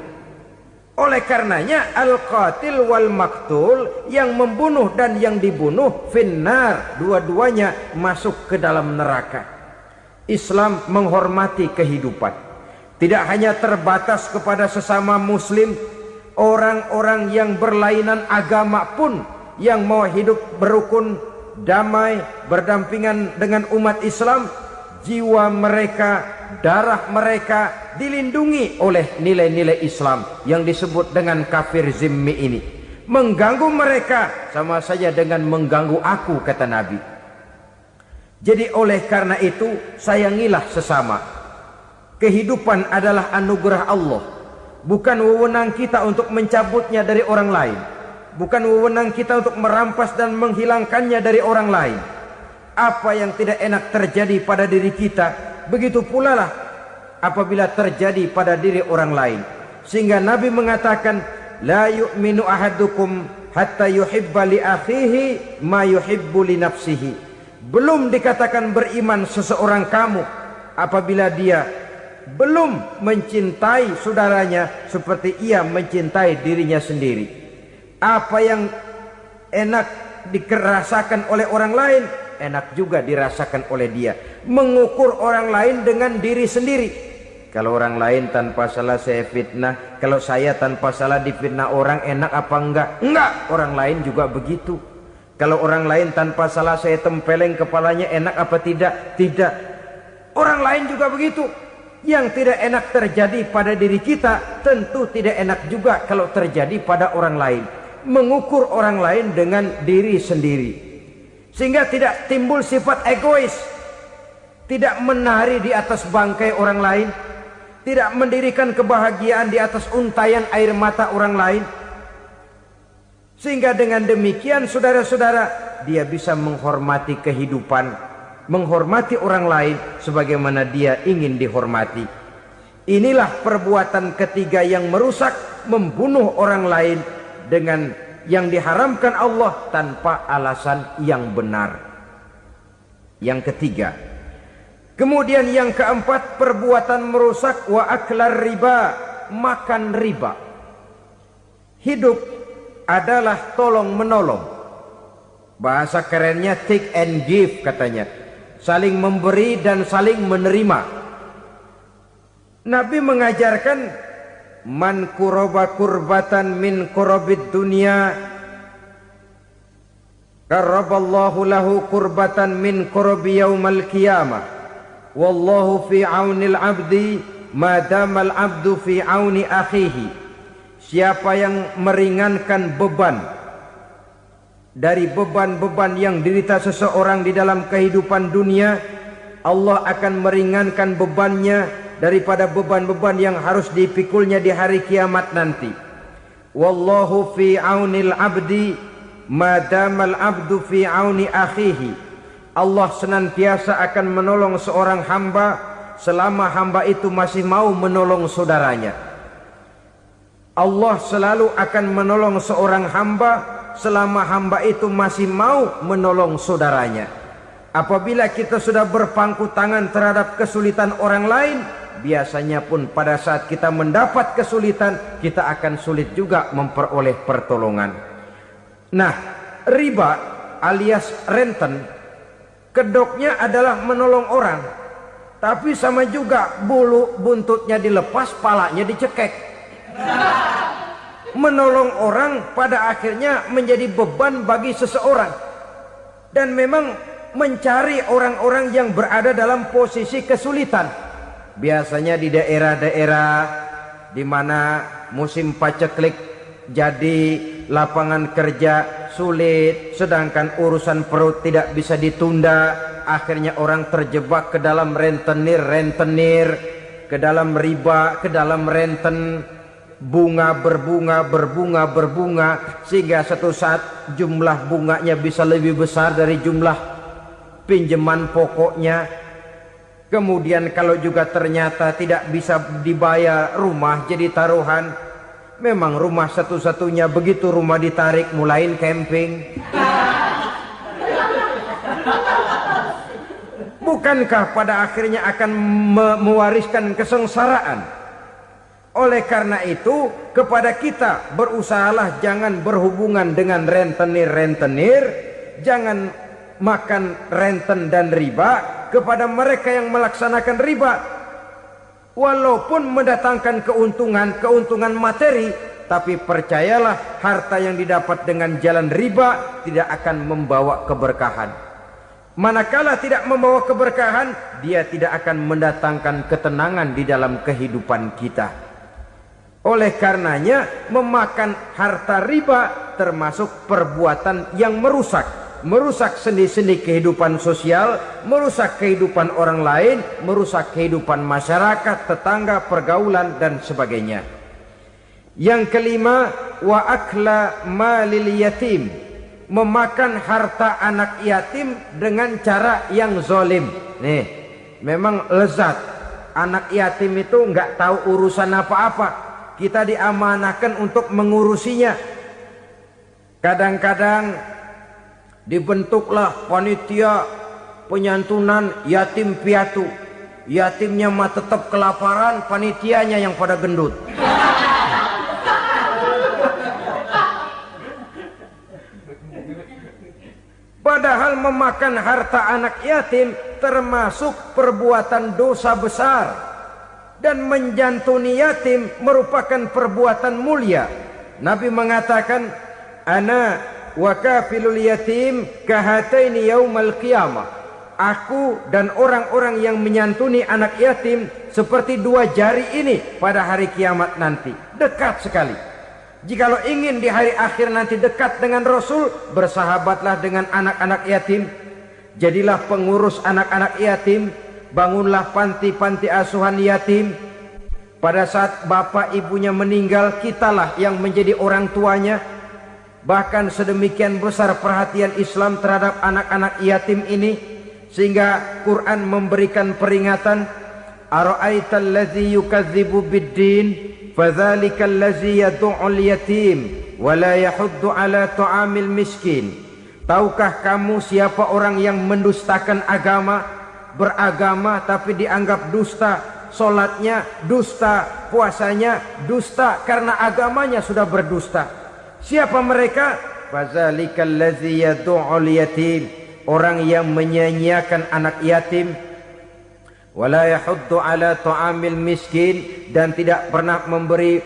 Oleh karenanya al-qatil wal maktul, yang membunuh dan yang dibunuh finnar, dua-duanya masuk ke dalam neraka. Islam menghormati kehidupan, tidak hanya terbatas kepada sesama muslim. Orang-orang yang berlainan agama pun yang mau hidup berukun, damai, berdampingan dengan umat Islam, jiwa mereka, darah mereka dilindungi oleh nilai-nilai Islam yang disebut dengan kafir zimmi ini. Mengganggu mereka sama saja dengan mengganggu aku, kata Nabi. Jadi oleh karena itu, sayangilah sesama. Kehidupan adalah anugerah Allah, bukan wewenang kita untuk mencabutnya dari orang lain, bukan wewenang kita untuk merampas dan menghilangkannya dari orang lain. Apa yang tidak enak terjadi pada diri kita, begitu pula lah apabila terjadi pada diri orang lain. Sehingga Nabi mengatakan, la yu'minu ahadukum hatta yuhibba li akhihi ma yuhibbu li nafsihi. Belum dikatakan beriman seseorang kamu apabila dia belum mencintai saudaranya seperti ia mencintai dirinya sendiri. Apa yang enak dirasakan oleh orang lain, enak juga dirasakan oleh dia. Mengukur orang lain dengan diri sendiri. Kalau orang lain tanpa salah saya fitnah, kalau saya tanpa salah difitnah orang, enak apa enggak? Enggak, orang lain juga begitu. Kalau orang lain tanpa salah saya tempeleng kepalanya, enak apa tidak? Tidak. Orang lain juga begitu. Yang tidak enak terjadi pada diri kita, tentu tidak enak juga kalau terjadi pada orang lain. Mengukur orang lain dengan diri sendiri, sehingga tidak timbul sifat egois, tidak menari di atas bangkai orang lain, tidak mendirikan kebahagiaan di atas untayan air mata orang lain. Sehingga dengan demikian saudara-saudara, dia bisa menghormati kehidupan, menghormati orang lain sebagaimana dia ingin dihormati. Inilah perbuatan ketiga yang merusak, membunuh orang lain dengan yang diharamkan Allah tanpa alasan yang benar. Yang ketiga. Kemudian yang keempat, perbuatan merusak wa aklar riba, makan riba. Hidup adalah tolong menolong. Bahasa kerennya take and give katanya. Saling memberi dan saling menerima. Nabi mengajarkan man kuraba kurbatan min kurabid dunya karaballahu lahu kurbatan min kurabi yaumal qiyamah. Wallahu fi aunil abdi madamal abdu fi auni akhihi. Siapa yang meringankan beban dari beban-beban yang dirita seseorang di dalam kehidupan dunia, Allah akan meringankan bebannya daripada beban-beban yang harus dipikulnya di hari kiamat nanti. Wallahu fi aunil abdi madamal abdu fi auni akhihi. Allah senantiasa akan menolong seorang hamba selama hamba itu masih mau menolong saudaranya. Allah selalu akan menolong seorang hamba selama hamba itu masih mau menolong saudaranya. Apabila kita sudah berpangku tangan terhadap kesulitan orang lain, biasanya pun pada saat kita mendapat kesulitan, kita akan sulit juga memperoleh pertolongan. Nah, riba alias renten, kedoknya adalah menolong orang, tapi sama juga bulu buntutnya dilepas, palanya dicekek. Menolong orang pada akhirnya menjadi beban bagi seseorang, dan memang mencari orang-orang yang berada dalam posisi kesulitan. Biasanya di daerah-daerah di mana musim paceklik jadi lapangan kerja sulit, sedangkan urusan perut tidak bisa ditunda. Akhirnya orang terjebak ke dalam rentenir, ke dalam riba, ke dalam renten. Bunga berbunga, sehingga satu saat jumlah bunganya bisa lebih besar dari jumlah pinjaman pokoknya. Kemudian kalau juga ternyata tidak bisa dibayar, rumah jadi taruhan. Memang rumah satu-satunya, begitu rumah ditarik mulain camping. Bukankah pada akhirnya akan mewariskan kesengsaraan? Oleh karena itu, kepada kita berusahalah jangan berhubungan dengan rentenir, jangan makan renten dan riba. Kepada mereka yang melaksanakan riba, walaupun mendatangkan keuntungan materi, tapi percayalah harta yang didapat dengan jalan riba tidak akan membawa keberkahan. Manakala tidak membawa keberkahan, dia tidak akan mendatangkan ketenangan di dalam kehidupan kita. Oleh karenanya, memakan harta riba termasuk perbuatan yang merusak sendi-sendi kehidupan sosial, merusak kehidupan orang lain, merusak kehidupan masyarakat, tetangga, pergaulan dan sebagainya. Yang kelima, wa akla malil yatim, memakan harta anak yatim dengan cara yang zalim. Nih, memang lezat. Anak yatim itu nggak tahu urusan apa-apa. Kita diamanahkan untuk mengurusinya. Kadang-kadang dibentuklah panitia penyantunan yatim piatu. Yatimnya mah tetap kelaparan, panitianya yang pada gendut. Padahal memakan harta anak yatim termasuk perbuatan dosa besar. Dan menjantuni yatim merupakan perbuatan mulia. Nabi mengatakan, ana wa kafilul yatim kahataini yaumal qiyamah. Aku dan orang-orang yang menyantuni anak yatim seperti dua jari ini pada hari kiamat nanti. Dekat sekali. Jikalau ingin di hari akhir nanti dekat dengan Rasul, bersahabatlah dengan anak-anak yatim. Jadilah pengurus anak-anak yatim. Bangunlah panti-panti asuhan yatim. Pada saat bapak ibunya meninggal, kitalah yang menjadi orang tuanya. Bahkan sedemikian besar perhatian Islam terhadap anak-anak yatim ini, sehingga Quran memberikan peringatan, ara'aital ladzi yukadzibu biddin fadzalikal ladzi yad'ul yatim wa la yahuddu ala ta'amil miskin. Tahukah kamu siapa orang yang mendustakan agama? Beragama tapi dianggap dusta, solatnya dusta, puasanya dusta karena agamanya sudah berdusta. Siapa mereka? Fazalikal ladzi yad'ul yatim, orang yang menyia-nyiakan anak yatim. Wala yahuddu ala ta'amil miskin, dan tidak pernah memberi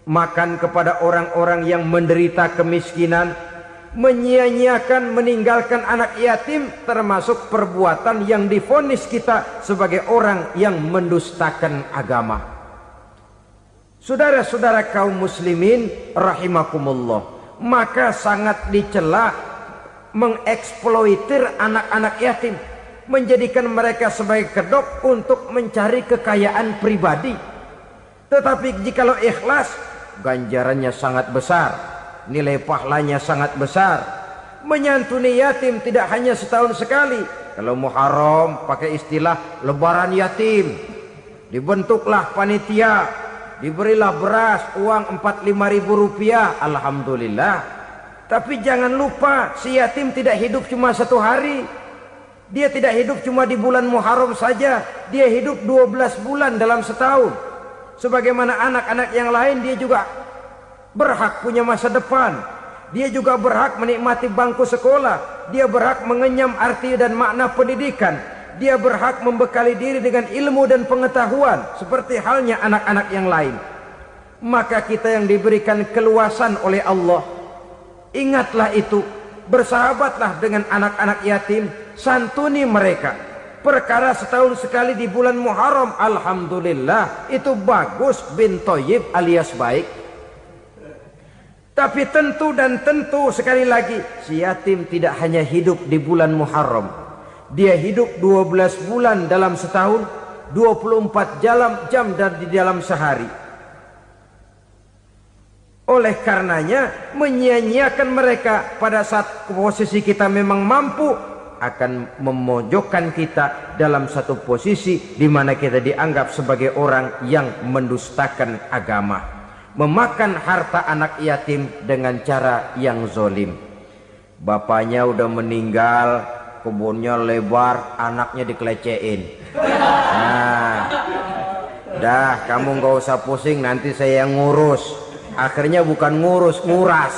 makan kepada orang-orang yang menderita kemiskinan, menyia-nyiakan, meninggalkan anak yatim, termasuk perbuatan yang divonis kita sebagai orang yang mendustakan agama. Saudara-saudara kaum muslimin rahimakumullah, maka sangat dicela mengeksploitir anak-anak yatim, menjadikan mereka sebagai kedok untuk mencari kekayaan pribadi. Tetapi jikalau ikhlas, ganjarannya sangat besar, nilai pahalanya sangat besar. Menyantuni yatim tidak hanya setahun sekali. Kalau Muharram pakai istilah lebaran yatim, dibentuklah panitia, diberilah beras, uang 4-5 ribu rupiah, alhamdulillah. Tapi jangan lupa, si yatim tidak hidup cuma satu hari. Dia tidak hidup cuma di bulan Muharram saja, dia hidup 12 bulan dalam setahun. Sebagaimana anak-anak yang lain, dia juga berhak punya masa depan. Dia juga berhak menikmati bangku sekolah. Dia berhak mengenyam arti dan makna pendidikan. Dia berhak membekali diri dengan ilmu dan pengetahuan, seperti halnya anak-anak yang lain. Maka kita yang diberikan keluasan oleh Allah, ingatlah itu, bersahabatlah dengan anak-anak yatim, santuni mereka. Perkara setahun sekali di bulan Muharram, alhamdulillah, itu bagus, bin Toyib alias baik. Tapi tentu dan tentu sekali lagi, si yatim tidak hanya hidup di bulan Muharram. Dia hidup 12 bulan dalam setahun, 24 jam dan di dalam sehari. Oleh karenanya, menyia-nyiakan mereka pada saat posisi kita memang mampu akan memojokkan kita dalam satu posisi di mana kita dianggap sebagai orang yang mendustakan agama, memakan harta anak yatim dengan cara yang zolim. Bapaknya udah meninggal, kebunnya lebar, anaknya dikelecehin. Nah, dah kamu gak usah pusing, nanti saya yang ngurus. Akhirnya bukan ngurus, nguras.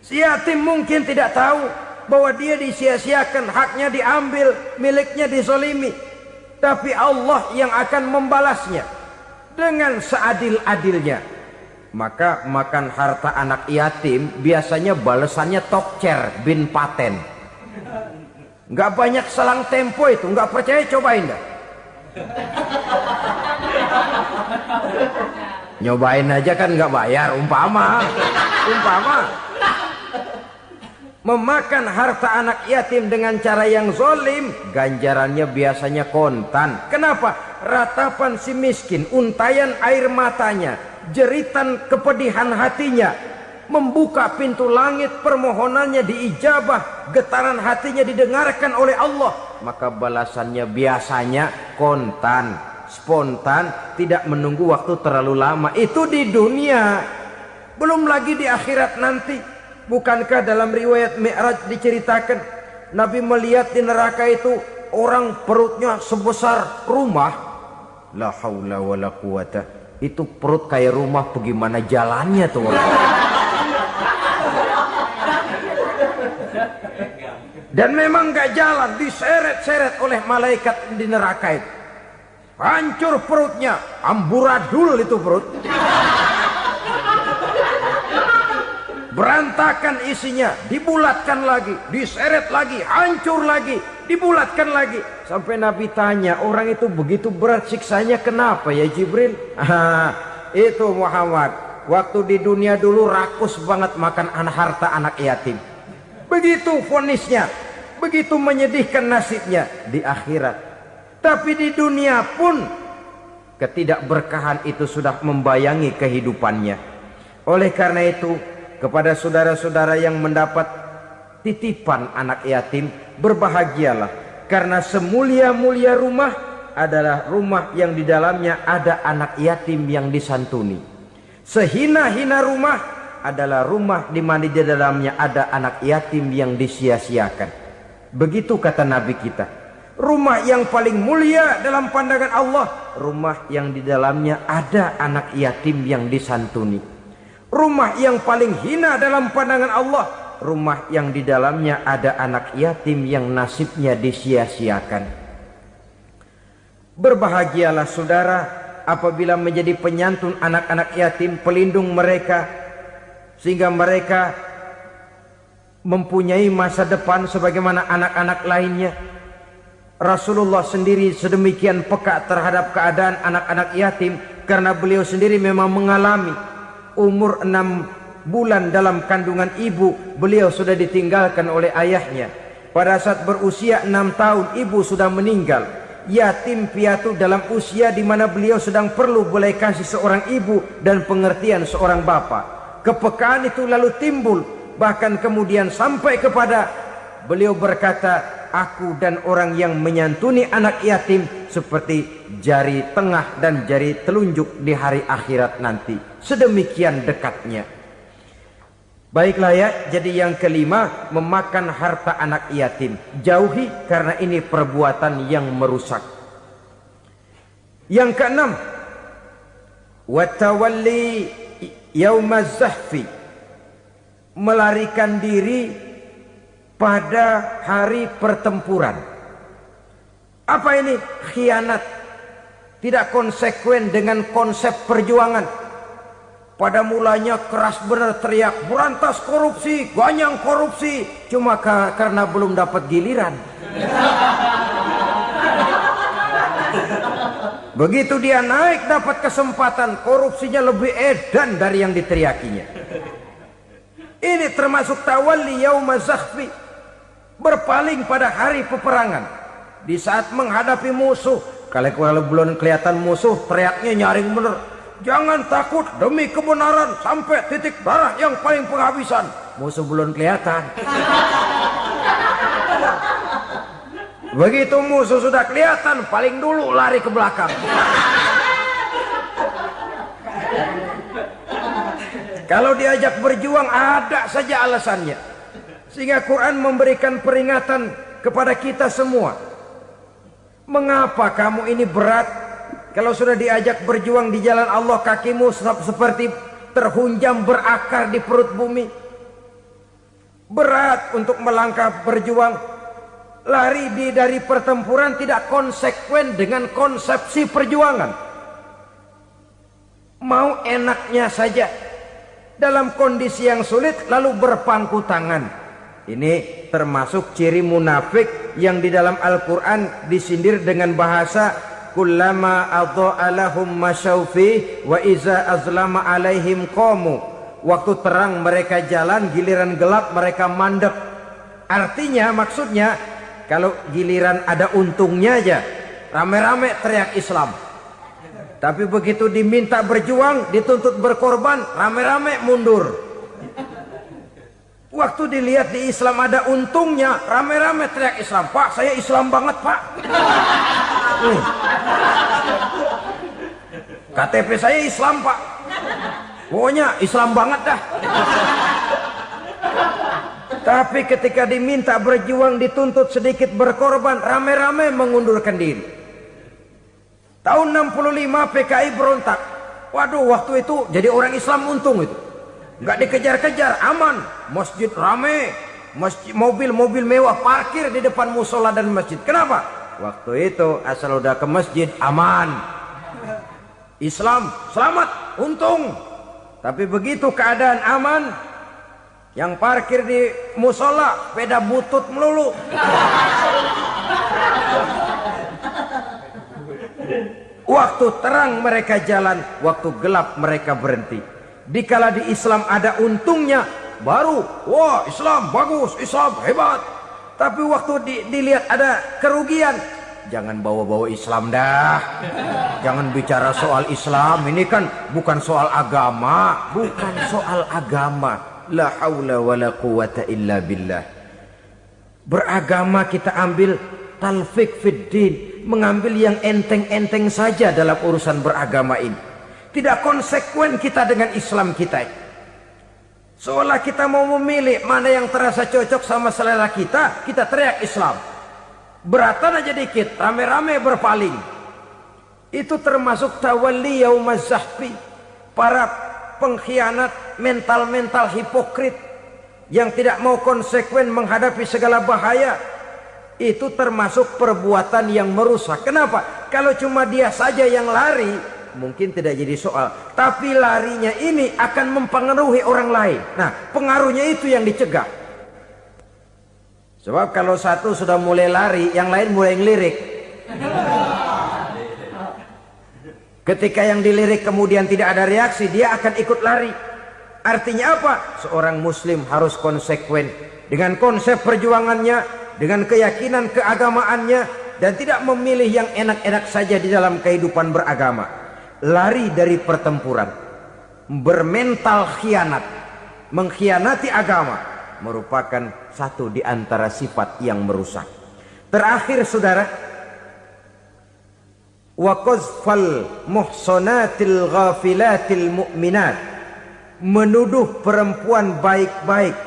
Si yatim mungkin tidak tahu bahwa dia disia-siakan, haknya diambil, miliknya dizolimi. Tapi Allah yang akan membalasnya dengan seadil-adilnya. Maka makan harta anak yatim biasanya balasannya tokcer bin paten. Nggak banyak selang tempo itu, nggak percaya cobain dah. Nyobain aja kan nggak bayar, umpama. Memakan harta anak yatim dengan cara yang zolim, ganjarannya biasanya kontan. Kenapa? Ratapan si miskin, untayan air matanya, jeritan kepedihan hatinya, membuka pintu langit, permohonannya diijabah, getaran hatinya didengarkan oleh Allah. Maka balasannya biasanya kontan, spontan, tidak menunggu waktu terlalu lama. Itu di dunia, belum lagi di akhirat nanti. Bukankah dalam riwayat Mi'raj diceritakan Nabi melihat di neraka itu orang perutnya sebesar rumah? La haula wala quwata. Itu perut kayak rumah, bagaimana jalannya tuh orang? Dan memang gak jalan, diseret-seret oleh malaikat di neraka itu. Hancur perutnya, amburadul itu perut. Berantakan isinya, dibulatkan lagi, diseret lagi, hancur lagi, dibulatkan lagi. Sampai Nabi tanya, orang itu begitu berat siksanya kenapa ya Jibril? Itu Muhammad, waktu di dunia dulu rakus banget makan harta anak yatim. Begitu vonisnya, begitu menyedihkan nasibnya di akhirat. Tapi di dunia pun ketidakberkahan itu sudah membayangi kehidupannya. Oleh karena itu, kepada saudara-saudara yang mendapat titipan anak yatim, berbahagialah, karena semulia-mulia rumah adalah rumah yang di dalamnya ada anak yatim yang disantuni. Sehina-hina rumah adalah rumah di mana di dalamnya ada anak yatim yang disia-siakan. Begitu kata Nabi kita. Rumah yang paling mulia dalam pandangan Allah, rumah yang di dalamnya ada anak yatim yang disantuni. Rumah yang paling hina dalam pandangan Allah, rumah yang di dalamnya ada anak yatim yang nasibnya disia-siakan. Berbahagialah saudara apabila menjadi penyantun anak-anak yatim, pelindung mereka, sehingga mereka mempunyai masa depan sebagaimana anak-anak lainnya. Rasulullah sendiri sedemikian peka terhadap keadaan anak-anak yatim karena beliau sendiri memang mengalami umur 6 bulan dalam kandungan ibu, beliau sudah ditinggalkan oleh ayahnya. Pada saat berusia 6 tahun ibu sudah meninggal. Yatim piatu dalam usia di mana beliau sedang perlu belas kasih seorang ibu dan pengertian seorang bapa. Kepekaan itu lalu timbul, bahkan kemudian sampai kepada beliau berkata, aku dan orang yang menyantuni anak yatim seperti jari tengah dan jari telunjuk di hari akhirat nanti. Sedemikian dekatnya. Baiklah ya, jadi yang kelima, memakan harta anak yatim. Jauhi karena ini perbuatan yang merusak. Yang keenam, watawalli yaumaz zahfi, melarikan diri pada hari pertempuran. Apa ini? Khianat. Tidak konsekuen dengan konsep perjuangan. Pada mulanya keras benar teriak, berantas korupsi, ganyang korupsi. Cuma karena belum dapat giliran. Begitu dia naik dapat kesempatan, korupsinya lebih edan dari yang diteriakinya. Ini termasuk tawalli yaumaz zahfi, berpaling pada hari peperangan. Di saat menghadapi musuh, kalau belum kelihatan musuh, teriaknya nyaring bener. Jangan takut demi kebenaran sampai titik darah yang paling penghabisan. Musuh belum kelihatan. Begitu musuh sudah kelihatan, paling dulu lari ke belakang. Kalau diajak berjuang ada saja alasannya. Sehingga Quran memberikan peringatan kepada kita semua. Mengapa kamu ini berat? Kalau sudah diajak berjuang di jalan Allah, kakimu seperti terhunjam berakar di perut bumi. Berat untuk melangkah berjuang. Lari dari pertempuran tidak konsekuen dengan konsepsi perjuangan. Mau enaknya saja. Dalam kondisi yang sulit lalu berpangku tangan. Ini termasuk ciri munafik yang di dalam Al-Quran disindir dengan bahasa kullama adha'a lahum masyaufi wa iza azlama alaihim qamu. Waktu terang mereka jalan, giliran gelap mereka mandek. Artinya, maksudnya kalau giliran ada untungnya aja rame-rame teriak Islam. Tapi begitu diminta berjuang, dituntut berkorban, rame-rame mundur. Waktu dilihat di Islam ada untungnya, rame-rame teriak Islam. Pak, saya Islam banget, Pak. KTP saya Islam, Pak. Pokoknya Islam banget dah. Tapi ketika diminta berjuang, dituntut sedikit berkorban, rame-rame mengundurkan diri. Tahun 65 PKI berontak. Waduh, waktu itu jadi orang Islam untung itu. Nggak dikejar-kejar, aman. Masjid rame, masjid, mobil-mobil mewah parkir di depan musola dan masjid. Kenapa? Waktu itu asal udah ke masjid aman. Islam selamat, untung. Tapi begitu keadaan aman, yang parkir di musola sepeda butut melulu. Waktu terang mereka jalan, waktu gelap mereka berhenti. Dikala di Islam ada untungnya, baru wah Islam bagus, Islam hebat. Tapi waktu dilihat ada kerugian, jangan bawa-bawa Islam dah. Jangan bicara soal Islam, ini kan bukan soal agama. Bukan soal agama. La haula wa la quwata illa billah. Beragama kita ambil talfik fid din, mengambil yang enteng-enteng saja dalam urusan beragama ini. Tidak konsekuen kita dengan Islam kita. Seolah kita mau memilih mana yang terasa cocok sama selera kita, kita teriak Islam. Beratan aja dikit, rame-rame berpaling. Itu termasuk tawalli yaumaz zahfi. Para pengkhianat, mental-mental hipokrit yang tidak mau konsekuen menghadapi segala bahaya. itu termasuk perbuatan yang merusak. Kenapa? Kalau cuma dia saja yang lari, mungkin tidak jadi soal. Tapi larinya ini akan mempengaruhi orang lain. Nah, pengaruhnya itu yang dicegah. Sebab kalau satu sudah mulai lari, yang lain mulai ngelirik. Ketika yang dilirik kemudian tidak ada reaksi, dia akan ikut lari. Artinya apa? Seorang muslim harus konsekuen dengan konsep perjuangannya, dengan keyakinan keagamaannya, dan tidak memilih yang enak-enak saja di dalam kehidupan beragama. Lari dari pertempuran, bermental khianat, mengkhianati agama, merupakan satu di antara sifat yang merusak. Terakhir saudara, wa qazfal muhsanatil ghafilatil mu'minat, menuduh perempuan baik-baik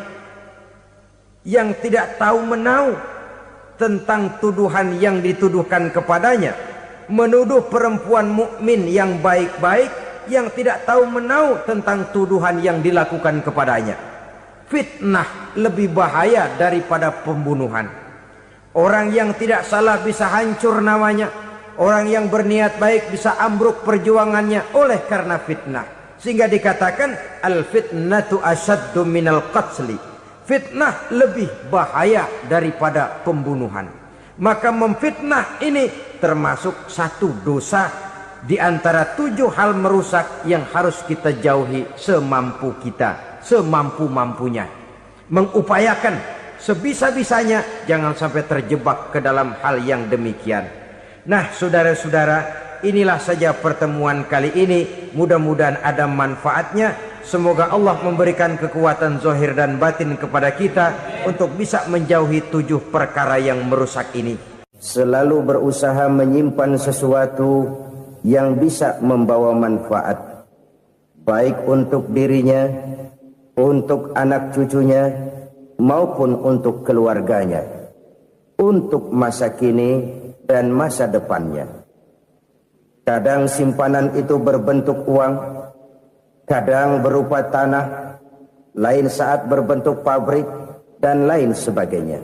yang tidak tahu menahu tentang tuduhan yang dituduhkan kepadanya, menuduh perempuan mukmin yang baik-baik yang tidak tahu menahu tentang tuduhan yang dilakukan kepadanya. Fitnah lebih bahaya daripada pembunuhan. Orang yang tidak salah bisa hancur namanya, orang yang berniat baik bisa ambruk perjuangannya oleh karena fitnah. Sehingga dikatakan al-fitnatu asyaddu minal qatli. Fitnah lebih bahaya daripada pembunuhan. Maka memfitnah ini termasuk satu dosa di antara 7 hal merusak yang harus kita jauhi semampu kita, semampu-mampunya. Mengupayakan sebisa-bisanya jangan sampai terjebak ke dalam hal yang demikian. Nah, saudara-saudara, inilah saja pertemuan kali ini. Mudah-mudahan ada manfaatnya. Semoga Allah memberikan kekuatan zahir dan batin kepada kita untuk bisa menjauhi 7 perkara yang merusak ini. Selalu berusaha menyimpan sesuatu yang bisa membawa manfaat, baik untuk dirinya, untuk anak cucunya, maupun untuk keluarganya, untuk masa kini dan masa depannya. Kadang simpanan itu berbentuk uang, kadang berupa tanah, lain saat berbentuk pabrik, dan lain sebagainya.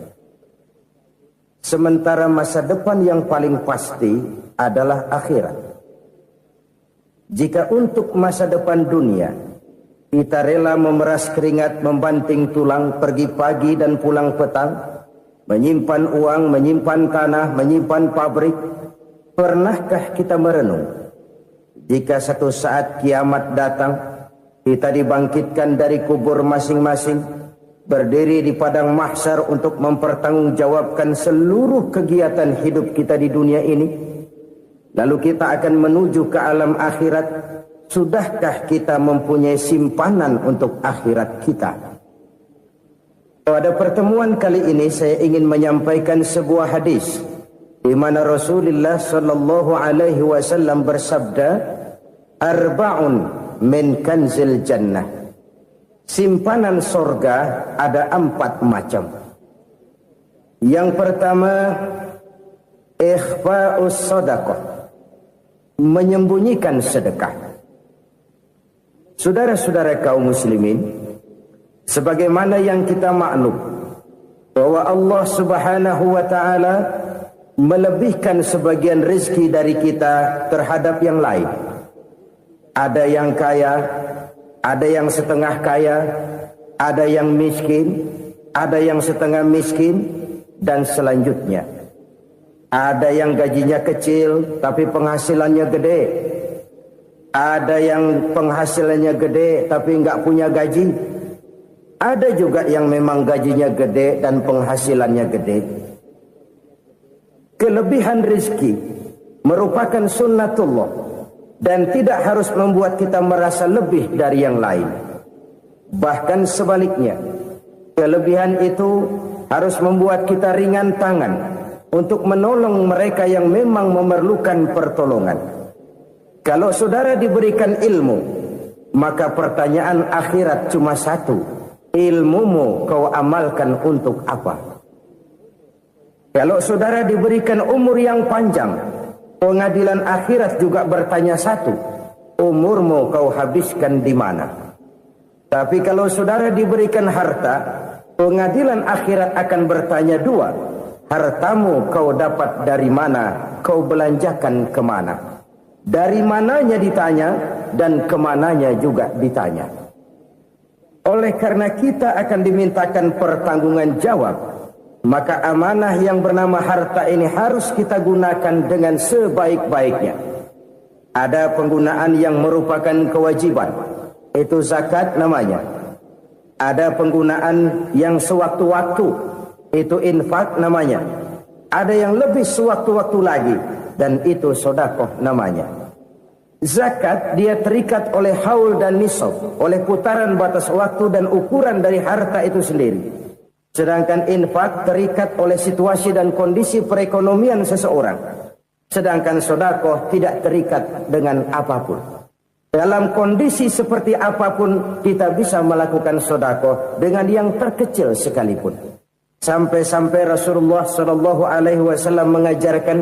Sementara masa depan yang paling pasti adalah akhirat. Jika untuk masa depan dunia kita rela memeras keringat, membanting tulang, pergi pagi dan pulang petang, menyimpan uang, menyimpan tanah, menyimpan pabrik, pernahkah kita merenung jika satu saat kiamat datang, kita dibangkitkan dari kubur masing-masing, berdiri di padang mahsyar untuk mempertanggungjawabkan seluruh kegiatan hidup kita di dunia ini, lalu kita akan menuju ke alam akhirat. Sudahkah kita mempunyai simpanan untuk akhirat kita? Pada pertemuan kali ini saya ingin menyampaikan sebuah hadis di mana Rasulullah sallallahu alaihi wasallam bersabda, arba'un min kanzil jannah. Simpanan sorga ada 4 macam. Yang pertama, ikhfa'us sadaqah, menyembunyikan sedekah. Saudara-saudara kaum muslimin, sebagaimana yang kita maklum bahwa Allah Subhanahu wa taala melebihkan sebagian rezeki dari kita terhadap yang lain. Ada yang kaya, ada yang setengah kaya, ada yang miskin, ada yang setengah miskin, dan selanjutnya. Ada yang gajinya kecil tapi penghasilannya gede. Ada yang penghasilannya gede tapi nggak punya gaji. Ada juga yang memang gajinya gede dan penghasilannya gede. Kelebihan rezeki merupakan sunnatullah dan tidak harus membuat kita merasa lebih dari yang lain. Bahkan sebaliknya, kelebihan itu harus membuat kita ringan tangan untuk menolong mereka yang memang memerlukan pertolongan. Kalau saudara diberikan ilmu, maka pertanyaan akhirat cuma satu: ilmumu kau amalkan untuk apa? Kalau saudara diberikan umur yang panjang, pengadilan akhirat juga bertanya satu: umurmu kau habiskan di mana? Tapi kalau saudara diberikan harta, pengadilan akhirat akan bertanya 2: hartamu kau dapat dari mana, kau belanjakan kemana. Dari mananya ditanya, dan kemananya juga ditanya. Oleh karena kita akan dimintakan pertanggungan jawab, maka amanah yang bernama harta ini harus kita gunakan dengan sebaik-baiknya. Ada penggunaan yang merupakan kewajiban, itu zakat namanya. Ada penggunaan yang sewaktu-waktu, itu infak namanya. Ada yang lebih sewaktu-waktu lagi, dan itu sedekah namanya. Zakat dia terikat oleh haul dan nisab, oleh putaran batas waktu dan ukuran dari harta itu sendiri. Sedangkan infak terikat oleh situasi dan kondisi perekonomian seseorang. Sedangkan sedekah tidak terikat dengan apapun. Dalam kondisi seperti apapun kita bisa melakukan sedekah dengan yang terkecil sekalipun. Sampai-sampai Rasulullah sallallahu alaihi wasallam mengajarkan,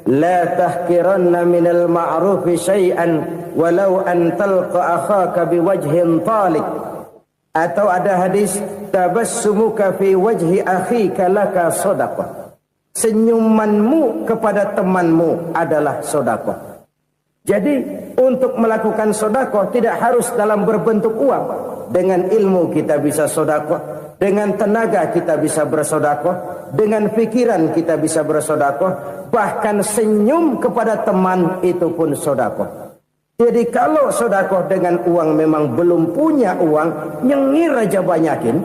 la tahqiranna minal ma'rufi syai'an walau an talqa akhaka biwajhin talik. Atau ada hadis, tabassumuka fi wajhi akhika laka sedekah. Senyumanmu kepada temanmu adalah sedekah. Jadi untuk melakukan sedekah tidak harus dalam berbentuk uang. Dengan ilmu kita bisa sedekah. Dengan tenaga kita bisa bersedekah, dengan pikiran kita bisa bersedekah, bahkan senyum kepada teman itu pun sedekah. Jadi kalau sedekah dengan uang memang belum punya uang, nyengir aja banyakin.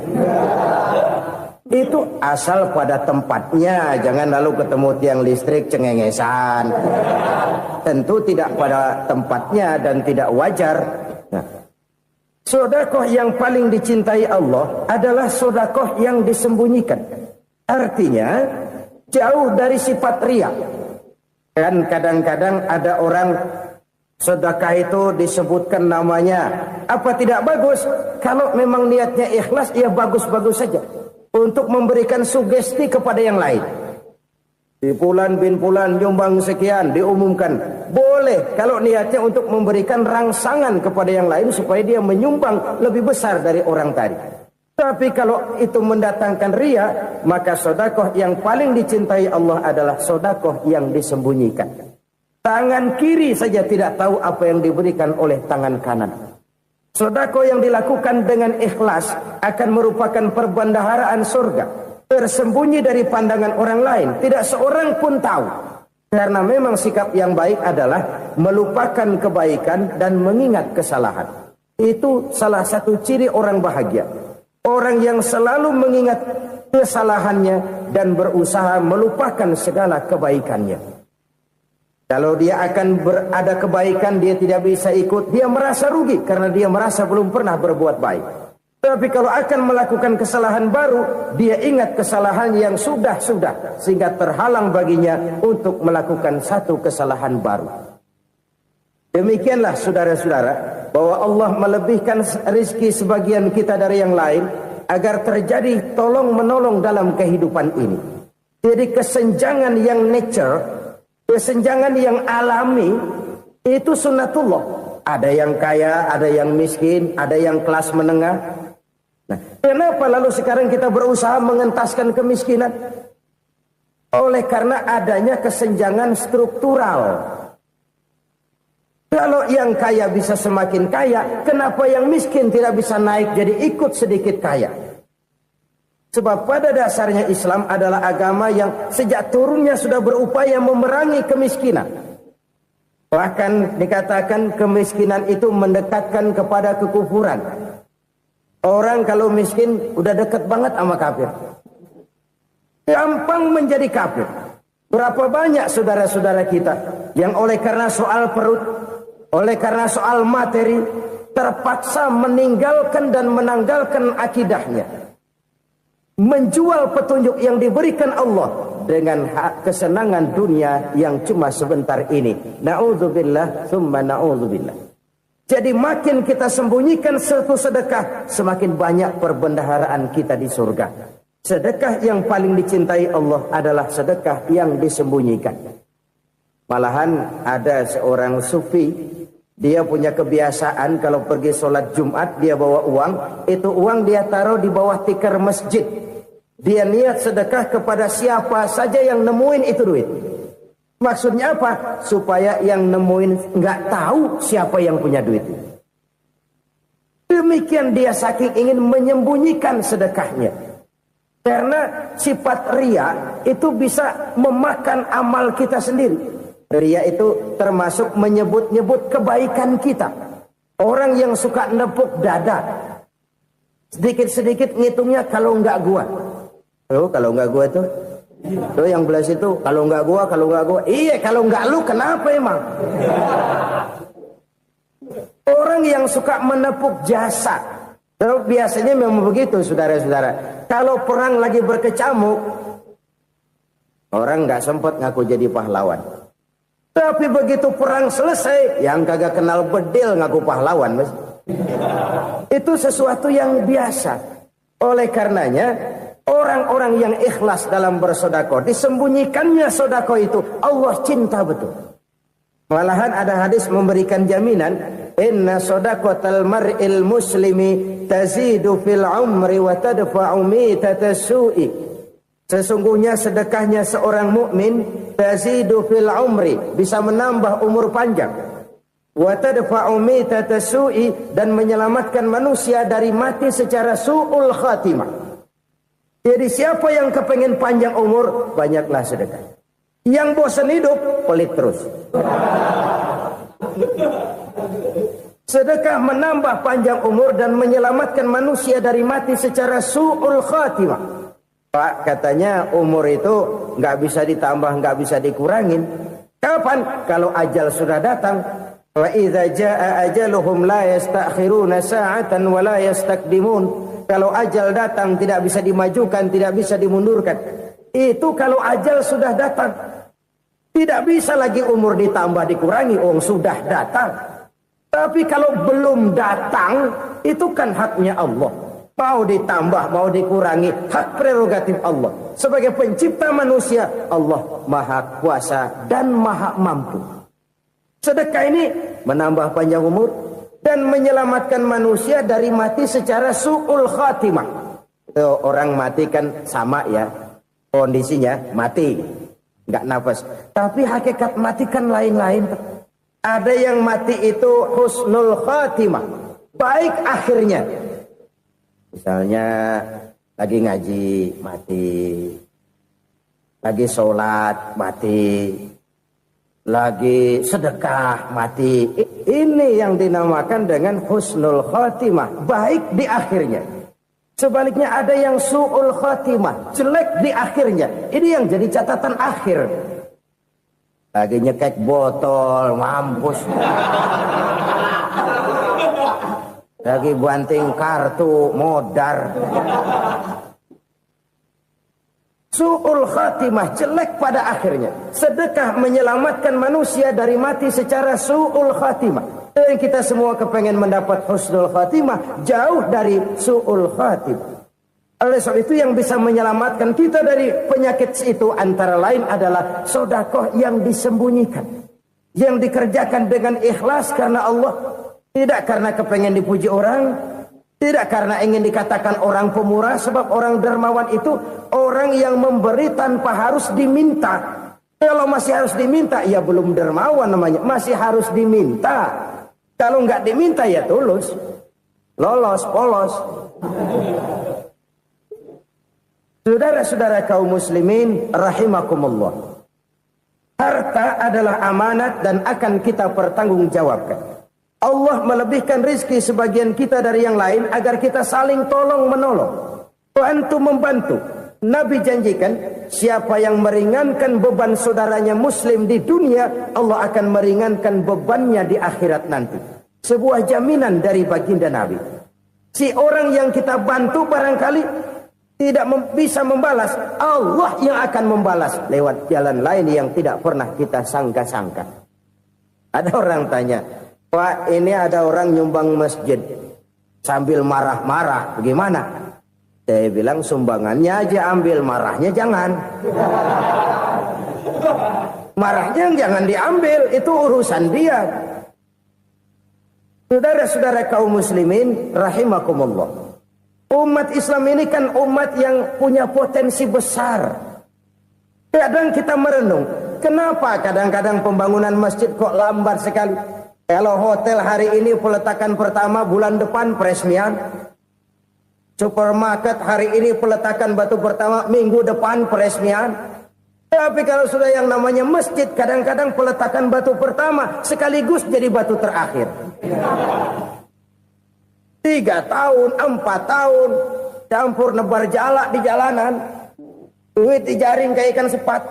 Itu asal pada tempatnya, jangan lalu ketemu tiang listrik cengengesan. Tentu tidak pada tempatnya dan tidak wajar. Nah, sedekah yang paling dicintai Allah adalah sedekah yang disembunyikan. Artinya jauh dari sifat riya. Kan kadang-kadang ada orang sedekah itu disebutkan namanya. Apa tidak bagus? Kalau memang niatnya ikhlas, ya bagus-bagus saja. Untuk memberikan sugesti kepada yang lain. Di Fulan bin Fulan nyumbang sekian, diumumkan. Boleh kalau niatnya untuk memberikan rangsangan kepada yang lain supaya dia menyumbang lebih besar dari orang tadi. Tapi kalau itu mendatangkan riya, maka sedekah yang paling dicintai Allah adalah sedekah yang disembunyikan. Tangan kiri saja tidak tahu apa yang diberikan oleh tangan kanan. Sedekah yang dilakukan dengan ikhlas akan merupakan perbendaharaan surga. Tersembunyi dari pandangan orang lain, tidak seorang pun tahu. Karena memang sikap yang baik adalah melupakan kebaikan dan mengingat kesalahan. Itu salah satu ciri orang bahagia. Orang yang selalu mengingat kesalahannya dan berusaha melupakan segala kebaikannya. Kalau dia akan berada kebaikan, dia tidak bisa ikut, dia merasa rugi karena dia merasa belum pernah berbuat baik. Tapi kalau akan melakukan kesalahan baru, dia ingat kesalahan yang sudah-sudah, sehingga terhalang baginya untuk melakukan satu kesalahan baru. Demikianlah saudara-saudara, bahwa Allah melebihkan rezeki sebagian kita dari yang lain, agar terjadi tolong-menolong dalam kehidupan ini. Jadi kesenjangan yang nature, kesenjangan yang alami, itu sunnatullah. Ada yang kaya, ada yang miskin, ada yang kelas menengah. Nah, kenapa lalu sekarang kita berusaha mengentaskan kemiskinan? Oleh karena adanya kesenjangan struktural. Kalau yang kaya bisa semakin kaya, kenapa yang miskin tidak bisa naik jadi ikut sedikit kaya? Sebab pada dasarnya Islam adalah agama yang sejak turunnya sudah berupaya memerangi kemiskinan. Bahkan dikatakan kemiskinan itu mendekatkan kepada kekufuran. Orang kalau miskin udah dekat banget sama kafir. Gampang menjadi kafir. Berapa banyak saudara-saudara kita yang oleh karena soal perut, oleh karena soal materi, terpaksa meninggalkan dan menanggalkan akidahnya. Menjual petunjuk yang diberikan Allah dengan kesenangan dunia yang cuma sebentar ini. Na'udzubillah, thumma na'udzubillah. Jadi makin kita sembunyikan satu sedekah, semakin banyak perbendaharaan kita di surga. Sedekah yang paling dicintai Allah adalah sedekah yang disembunyikan. Malahan ada seorang sufi, dia punya kebiasaan kalau pergi sholat Jumat dia bawa uang, itu uang dia taruh di bawah tikar masjid. Dia niat sedekah kepada siapa saja yang nemuin itu duit. Maksudnya apa? Supaya yang nemuin nggak tahu siapa yang punya duit. Demikian dia saking ingin menyembunyikan sedekahnya. Karena sifat riya itu bisa memakan amal kita sendiri. Riya itu termasuk menyebut-nyebut kebaikan kita. Orang yang suka nepuk dada, sedikit-sedikit ngitungnya kalau nggak gua. Oh, kalau nggak gua tuh yang belah situ, kalau nggak gua. Iya, kalau nggak lu kenapa emang? Orang yang suka menepuk jasa. Biasanya memang begitu, saudara-saudara. Kalau perang lagi berkecamuk, orang nggak sempat ngaku jadi pahlawan. Tapi begitu perang selesai, yang kagak kenal bedil ngaku pahlawan, Mas. Itu sesuatu yang biasa. Oleh karenanya, orang-orang yang ikhlas dalam bersedekah, disembunyikannya sedekah itu, Allah cinta betul. Malahan ada hadis memberikan jaminan, inna shadaqatal mar'il muslimi tazidu fil umri wa tadfa'u mitatas su'i. Sesungguhnya sedekahnya seorang mukmin tazidu fil umri, bisa menambah umur panjang. Wa tadfa'u mitatas su'i, dan menyelamatkan manusia dari mati secara su'ul khatimah. Jadi siapa yang kepengen panjang umur, banyaklah sedekah. Yang bosan hidup, pelit terus. Sedekah menambah panjang umur dan menyelamatkan manusia dari mati secara su'ul khatimah. Pak, katanya umur itu nggak bisa ditambah, nggak bisa dikurangin. Kapan? Kalau ajal sudah datang. Wa idza jaa ajaluhum la yastakhiruna sa'atan wa la yastakdimun. Kalau ajal datang tidak bisa dimajukan, tidak bisa dimundurkan. Itu kalau ajal sudah datang. Tidak bisa lagi umur ditambah dikurangi, sudah datang. Tapi kalau belum datang, itu kan haknya Allah. Mau ditambah, mau dikurangi, hak prerogatif Allah. Sebagai pencipta manusia, Allah maha kuasa dan maha mampu. Sedekah ini menambah panjang umur dan menyelamatkan manusia dari mati secara su'ul khatimah. Orang mati kan sama ya, kondisinya mati, nggak nafas. Tapi hakikat mati kan lain-lain. Ada yang mati itu husnul khatimah, baik akhirnya. Misalnya lagi ngaji mati, lagi sholat mati, lagi sedekah mati. Ini yang dinamakan dengan husnul khatimah, baik di akhirnya. Sebaliknya ada yang su'ul khatimah, jelek di akhirnya. Ini yang jadi catatan akhir. Lagi nyekek botol, mampus. Lagi banting kartu, modar. Su'ul khatimah, jelek pada akhirnya. Sedekah menyelamatkan manusia dari mati secara su'ul khatimah. Dan kita semua kepengen mendapat husnul khatimah, jauh dari su'ul khatimah. Oleh sebab itu yang bisa menyelamatkan kita dari penyakit itu antara lain adalah sedekah yang disembunyikan. Yang dikerjakan dengan ikhlas karena Allah. Tidak karena kepengen dipuji orang. Tidak karena ingin dikatakan orang pemurah. Sebab orang dermawan itu orang yang memberi tanpa harus diminta. Kalau masih harus diminta, ya belum dermawan namanya. Masih harus diminta. Kalau nggak diminta ya tulus. Lolos, polos. Saudara-saudara kaum muslimin rahimakumullah. Harta adalah amanat dan akan kita pertanggungjawabkan. Allah melebihkan rizki sebagian kita dari yang lain agar kita saling tolong menolong. Bantu membantu. Nabi janjikan siapa yang meringankan beban saudaranya muslim di dunia, Allah akan meringankan bebannya di akhirat nanti. Sebuah jaminan dari baginda Nabi. Si orang yang kita bantu barangkali tidak bisa membalas, Allah yang akan membalas lewat jalan lain yang tidak pernah kita sangka-sangka. Ada orang tanya, Pak, ini ada orang nyumbang masjid sambil marah-marah, bagaimana? Saya bilang sumbangannya aja ambil, marahnya jangan. Marahnya jangan diambil, itu urusan dia. Saudara-saudara kaum muslimin rahimakumullah. Umat Islam ini kan umat yang punya potensi besar. Kadang kita merenung, kenapa kadang-kadang pembangunan masjid kok lambat sekali? Kalau hotel hari ini peletakan pertama, bulan depan peresmian. Supermarket hari ini peletakan batu pertama, minggu depan peresmian. Tapi kalau sudah yang namanya masjid, kadang-kadang peletakan batu pertama sekaligus jadi batu terakhir. 3 tahun, 4 tahun, campur nebar jalak di jalanan, duit dijaring kayak ikan sepat.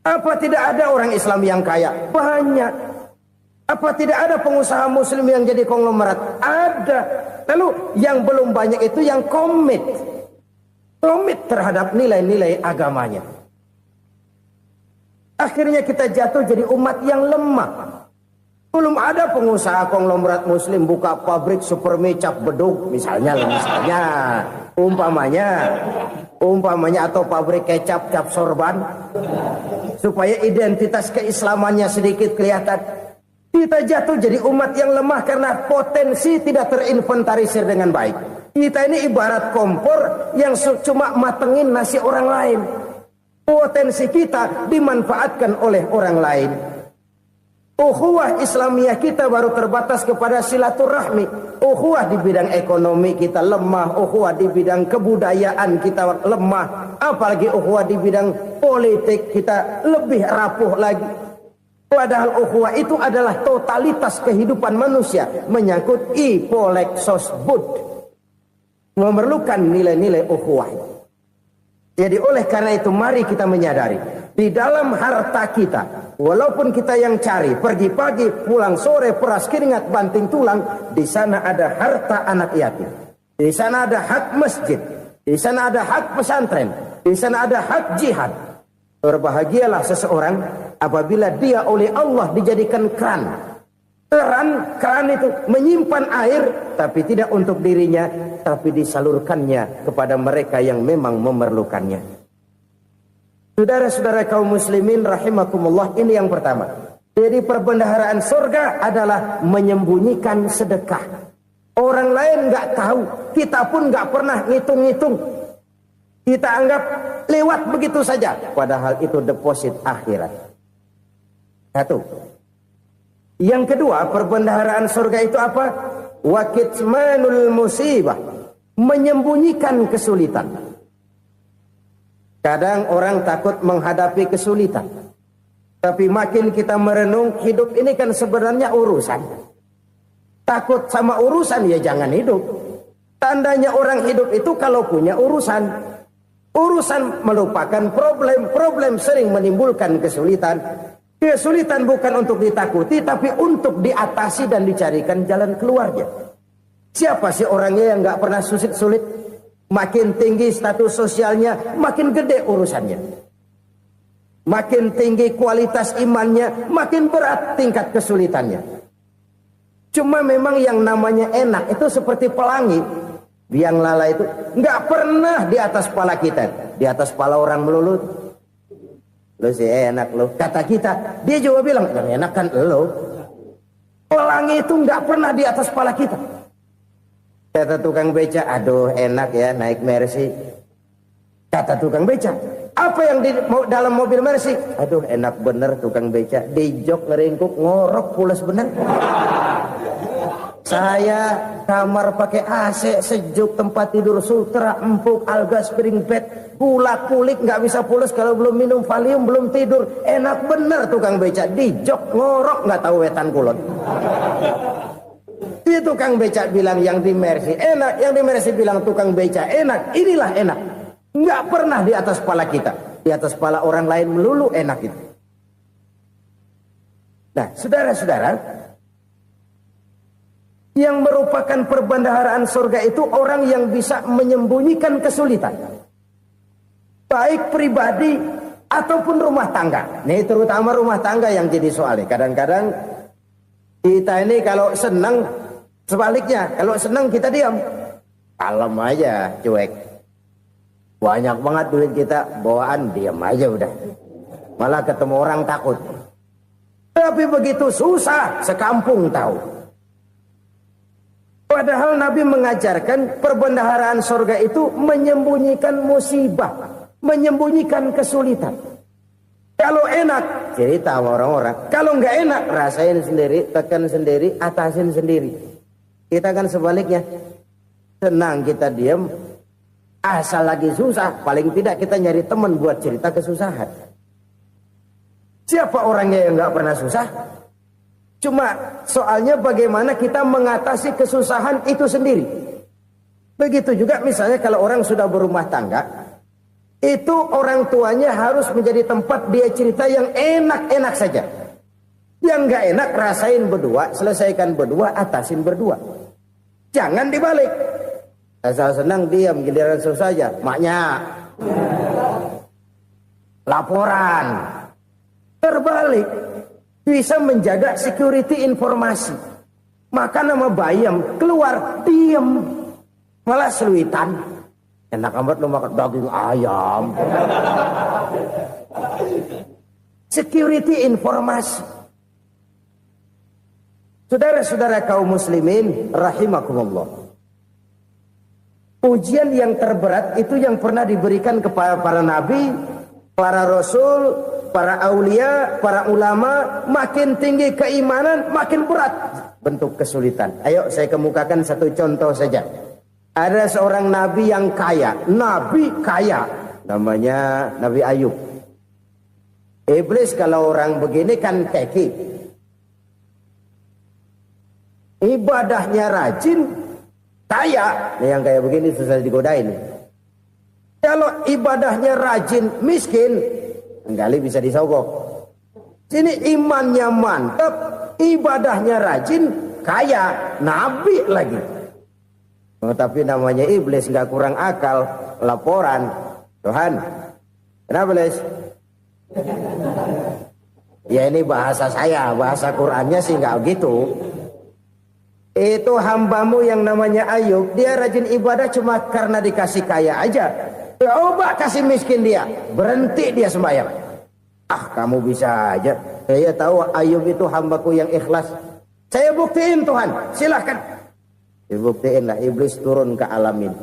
Apa tidak ada orang Islam yang kaya? Banyak. Apa tidak ada pengusaha muslim yang jadi konglomerat? Ada. Lalu yang belum banyak itu yang komit terhadap nilai-nilai agamanya. Akhirnya kita jatuh jadi umat yang lemah. Belum ada pengusaha konglomerat muslim buka pabrik supermi cap beduk misalnya umpamanya atau pabrik kecap cap sorban supaya identitas keislamannya sedikit kelihatan. Kita jatuh jadi umat yang lemah karena potensi tidak terinventarisir dengan baik. Kita ini ibarat kompor yang cuma matengin nasi orang lain. Potensi kita dimanfaatkan oleh orang lain. Ukhuwah Islamiyah kita baru terbatas kepada silaturahmi. Ukhuwah di bidang ekonomi kita lemah. Ukhuwah di bidang kebudayaan kita lemah. Apalagi ukhuwah di bidang politik kita lebih rapuh lagi. Padahal ukhuwah itu adalah totalitas kehidupan manusia. Menyangkut ipolek sosbud. Memerlukan nilai-nilai ukhuwah. Jadi oleh karena itu mari kita menyadari, di dalam harta kita, walaupun kita yang cari, pergi pagi, pulang sore, peras keringat, banting tulang, di sana ada harta anak yatim. Di sana ada hak masjid, di sana ada hak pesantren, di sana ada hak jihad. Berbahagialah seseorang apabila dia oleh Allah dijadikan keran. Keran itu menyimpan air, tapi tidak untuk dirinya, tapi disalurkannya kepada mereka yang memang memerlukannya. Saudara-saudara kaum muslimin rahimakumullah, ini yang pertama. Jadi perbendaharaan surga adalah menyembunyikan sedekah. Orang lain nggak tahu, kita pun nggak pernah ngitung-ngitung. Kita anggap lewat begitu saja, padahal itu deposit akhirat. Satu. Yang kedua, perbendaharaan surga itu apa? Wa kitmanul musibah, menyembunyikan kesulitan. Kadang orang takut menghadapi kesulitan. Tapi makin kita merenung, hidup ini kan sebenarnya urusan. Takut sama urusan ya jangan hidup. Tandanya orang hidup itu kalau punya urusan. Urusan melupakan problem, problem sering menimbulkan kesulitan. Kesulitan bukan untuk ditakuti, tapi untuk diatasi dan dicarikan jalan keluarnya. Siapa sih orangnya yang gak pernah sulit-sulit? Makin tinggi status sosialnya, makin gede urusannya. Makin tinggi kualitas imannya, makin berat tingkat kesulitannya. Cuma memang yang namanya enak itu seperti pelangi. Biang lala itu gak pernah di atas kepala kita. Di atas kepala orang melulu. Lo sih enak lo, kata kita. Dia juga bilang yang enak kan lo. Pelangi itu nggak pernah di atas kepala kita. Kata tukang beca, aduh enak ya naik Mercy. Kata tukang beca, apa yang di dalam mobil Mercy? Aduh enak bener tukang beca, di jok ngeringkuk ngorok pulas bener. Saya kamar pakai AC sejuk, tempat tidur sutra, empuk, alga, spring bed, kulak kulik nggak bisa pulas kalau belum minum Valium, belum tidur. Enak bener tukang beca, di jok ngorok nggak tahu wetan kulon. Itu tukang beca bilang yang di Mercy enak, yang di Mercy bilang tukang beca enak. Inilah enak, nggak pernah di atas kepala kita, di atas kepala orang lain melulu enak itu. Nah, saudara-saudara, yang merupakan perbendaharaan surga itu orang yang bisa menyembunyikan kesulitan. Baik pribadi ataupun rumah tangga. Nih terutama rumah tangga yang jadi soalnya. Kadang-kadang kita ini kalau senang, sebaliknya. Kalau senang kita diam. Kalem aja, cuek. Banyak banget duit kita, bawaan diam aja udah. Malah ketemu orang takut. Tapi begitu susah, sekampung tahu. Padahal Nabi mengajarkan perbendaharaan surga itu menyembunyikan musibah, menyembunyikan kesulitan. Kalau enak, cerita sama orang-orang. Kalau nggak enak, rasain sendiri, tekan sendiri, atasin sendiri. Kita kan sebaliknya. Senang kita diam, asal lagi susah, paling tidak kita nyari teman buat cerita kesusahan. Siapa orangnya yang nggak pernah susah? Cuma soalnya bagaimana kita mengatasi kesusahan itu sendiri. Begitu juga misalnya kalau orang sudah berumah tangga, itu orang tuanya harus menjadi tempat dia cerita yang enak-enak saja. Yang nggak enak rasain berdua, selesaikan berdua, atasin berdua. Jangan dibalik. Asal senang diam, giliran susah saja. Maknya laporan. Terbalik. Bisa menjaga security informasi. Maka nama bayam keluar diam. Malah seluitan. Enak amat lu makan daging ayam. Security informasi. Saudara-saudara kaum muslimin rahimakumullah. Ujian yang terberat itu yang pernah diberikan kepada para nabi, para rasul, para aulia, para ulama. Makin tinggi keimanan, makin berat bentuk kesulitan. Ayo saya kemukakan satu contoh saja. Ada seorang nabi yang kaya, nabi kaya, namanya Nabi Ayub. Iblis kalau orang begini kan keki, ibadahnya rajin, kaya. Nih yang kayak begini susah digodain. Kalau ibadahnya rajin, miskin, kali bisa disogok. Sini imannya mantap, ibadahnya rajin, kaya, nabi lagi. Tapi namanya iblis nggak kurang akal. Laporan, Tuhan, kenapa Les? Ya ini bahasa saya, bahasa Qurannya sih nggak gitu. Itu hambamu yang namanya Ayub, dia rajin ibadah cuma karena dikasih kaya aja. Coba kasih miskin dia, berhenti dia sembahyang. Ah kamu bisa aja. Saya tahu Ayub itu hambaku yang ikhlas. Saya buktiin Tuhan, silahkan. Dibuktiinlah iblis turun ke alamin.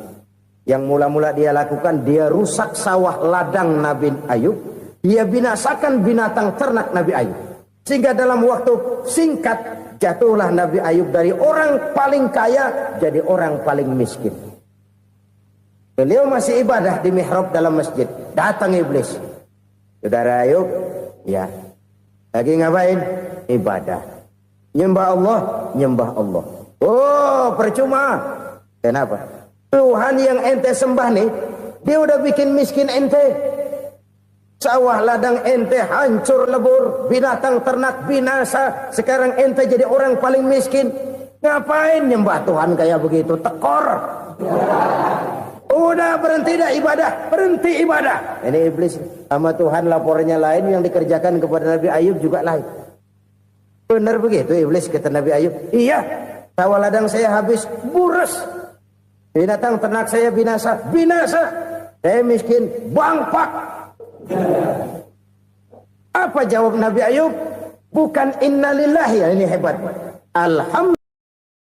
Yang mula-mula dia lakukan, dia rusak sawah ladang Nabi Ayub. Dia binasakan binatang ternak Nabi Ayub. Sehingga dalam waktu singkat jatuhlah Nabi Ayub dari orang paling kaya jadi orang paling miskin. Beliau masih ibadah di mihrab dalam masjid. Datang iblis. Saudara Ayub, ya. Lagi ngapain? Ibadah. Nyembah Allah, nyembah Allah. Oh, percuma. Kenapa? Tuhan yang ente sembah nih, dia udah bikin miskin ente. Sawah ladang ente hancur lebur, binatang ternak binasa. Sekarang ente jadi orang paling miskin. Ngapain nyembah Tuhan kayak begitu? Tekor. Udah berhenti dah ibadah, berhenti ibadah. Ini iblis sama Tuhan laporannya lain, yang dikerjakan kepada Nabi Ayub juga lain. Benar begitu iblis kata Nabi Ayub? Iya. Sawah ladang saya habis, buras. Binatang ternak saya binasa, binasa. Saya miskin, bangpak. Apa jawab Nabi Ayub? Bukan innalillahi, ini hebat. Alhamdulillah.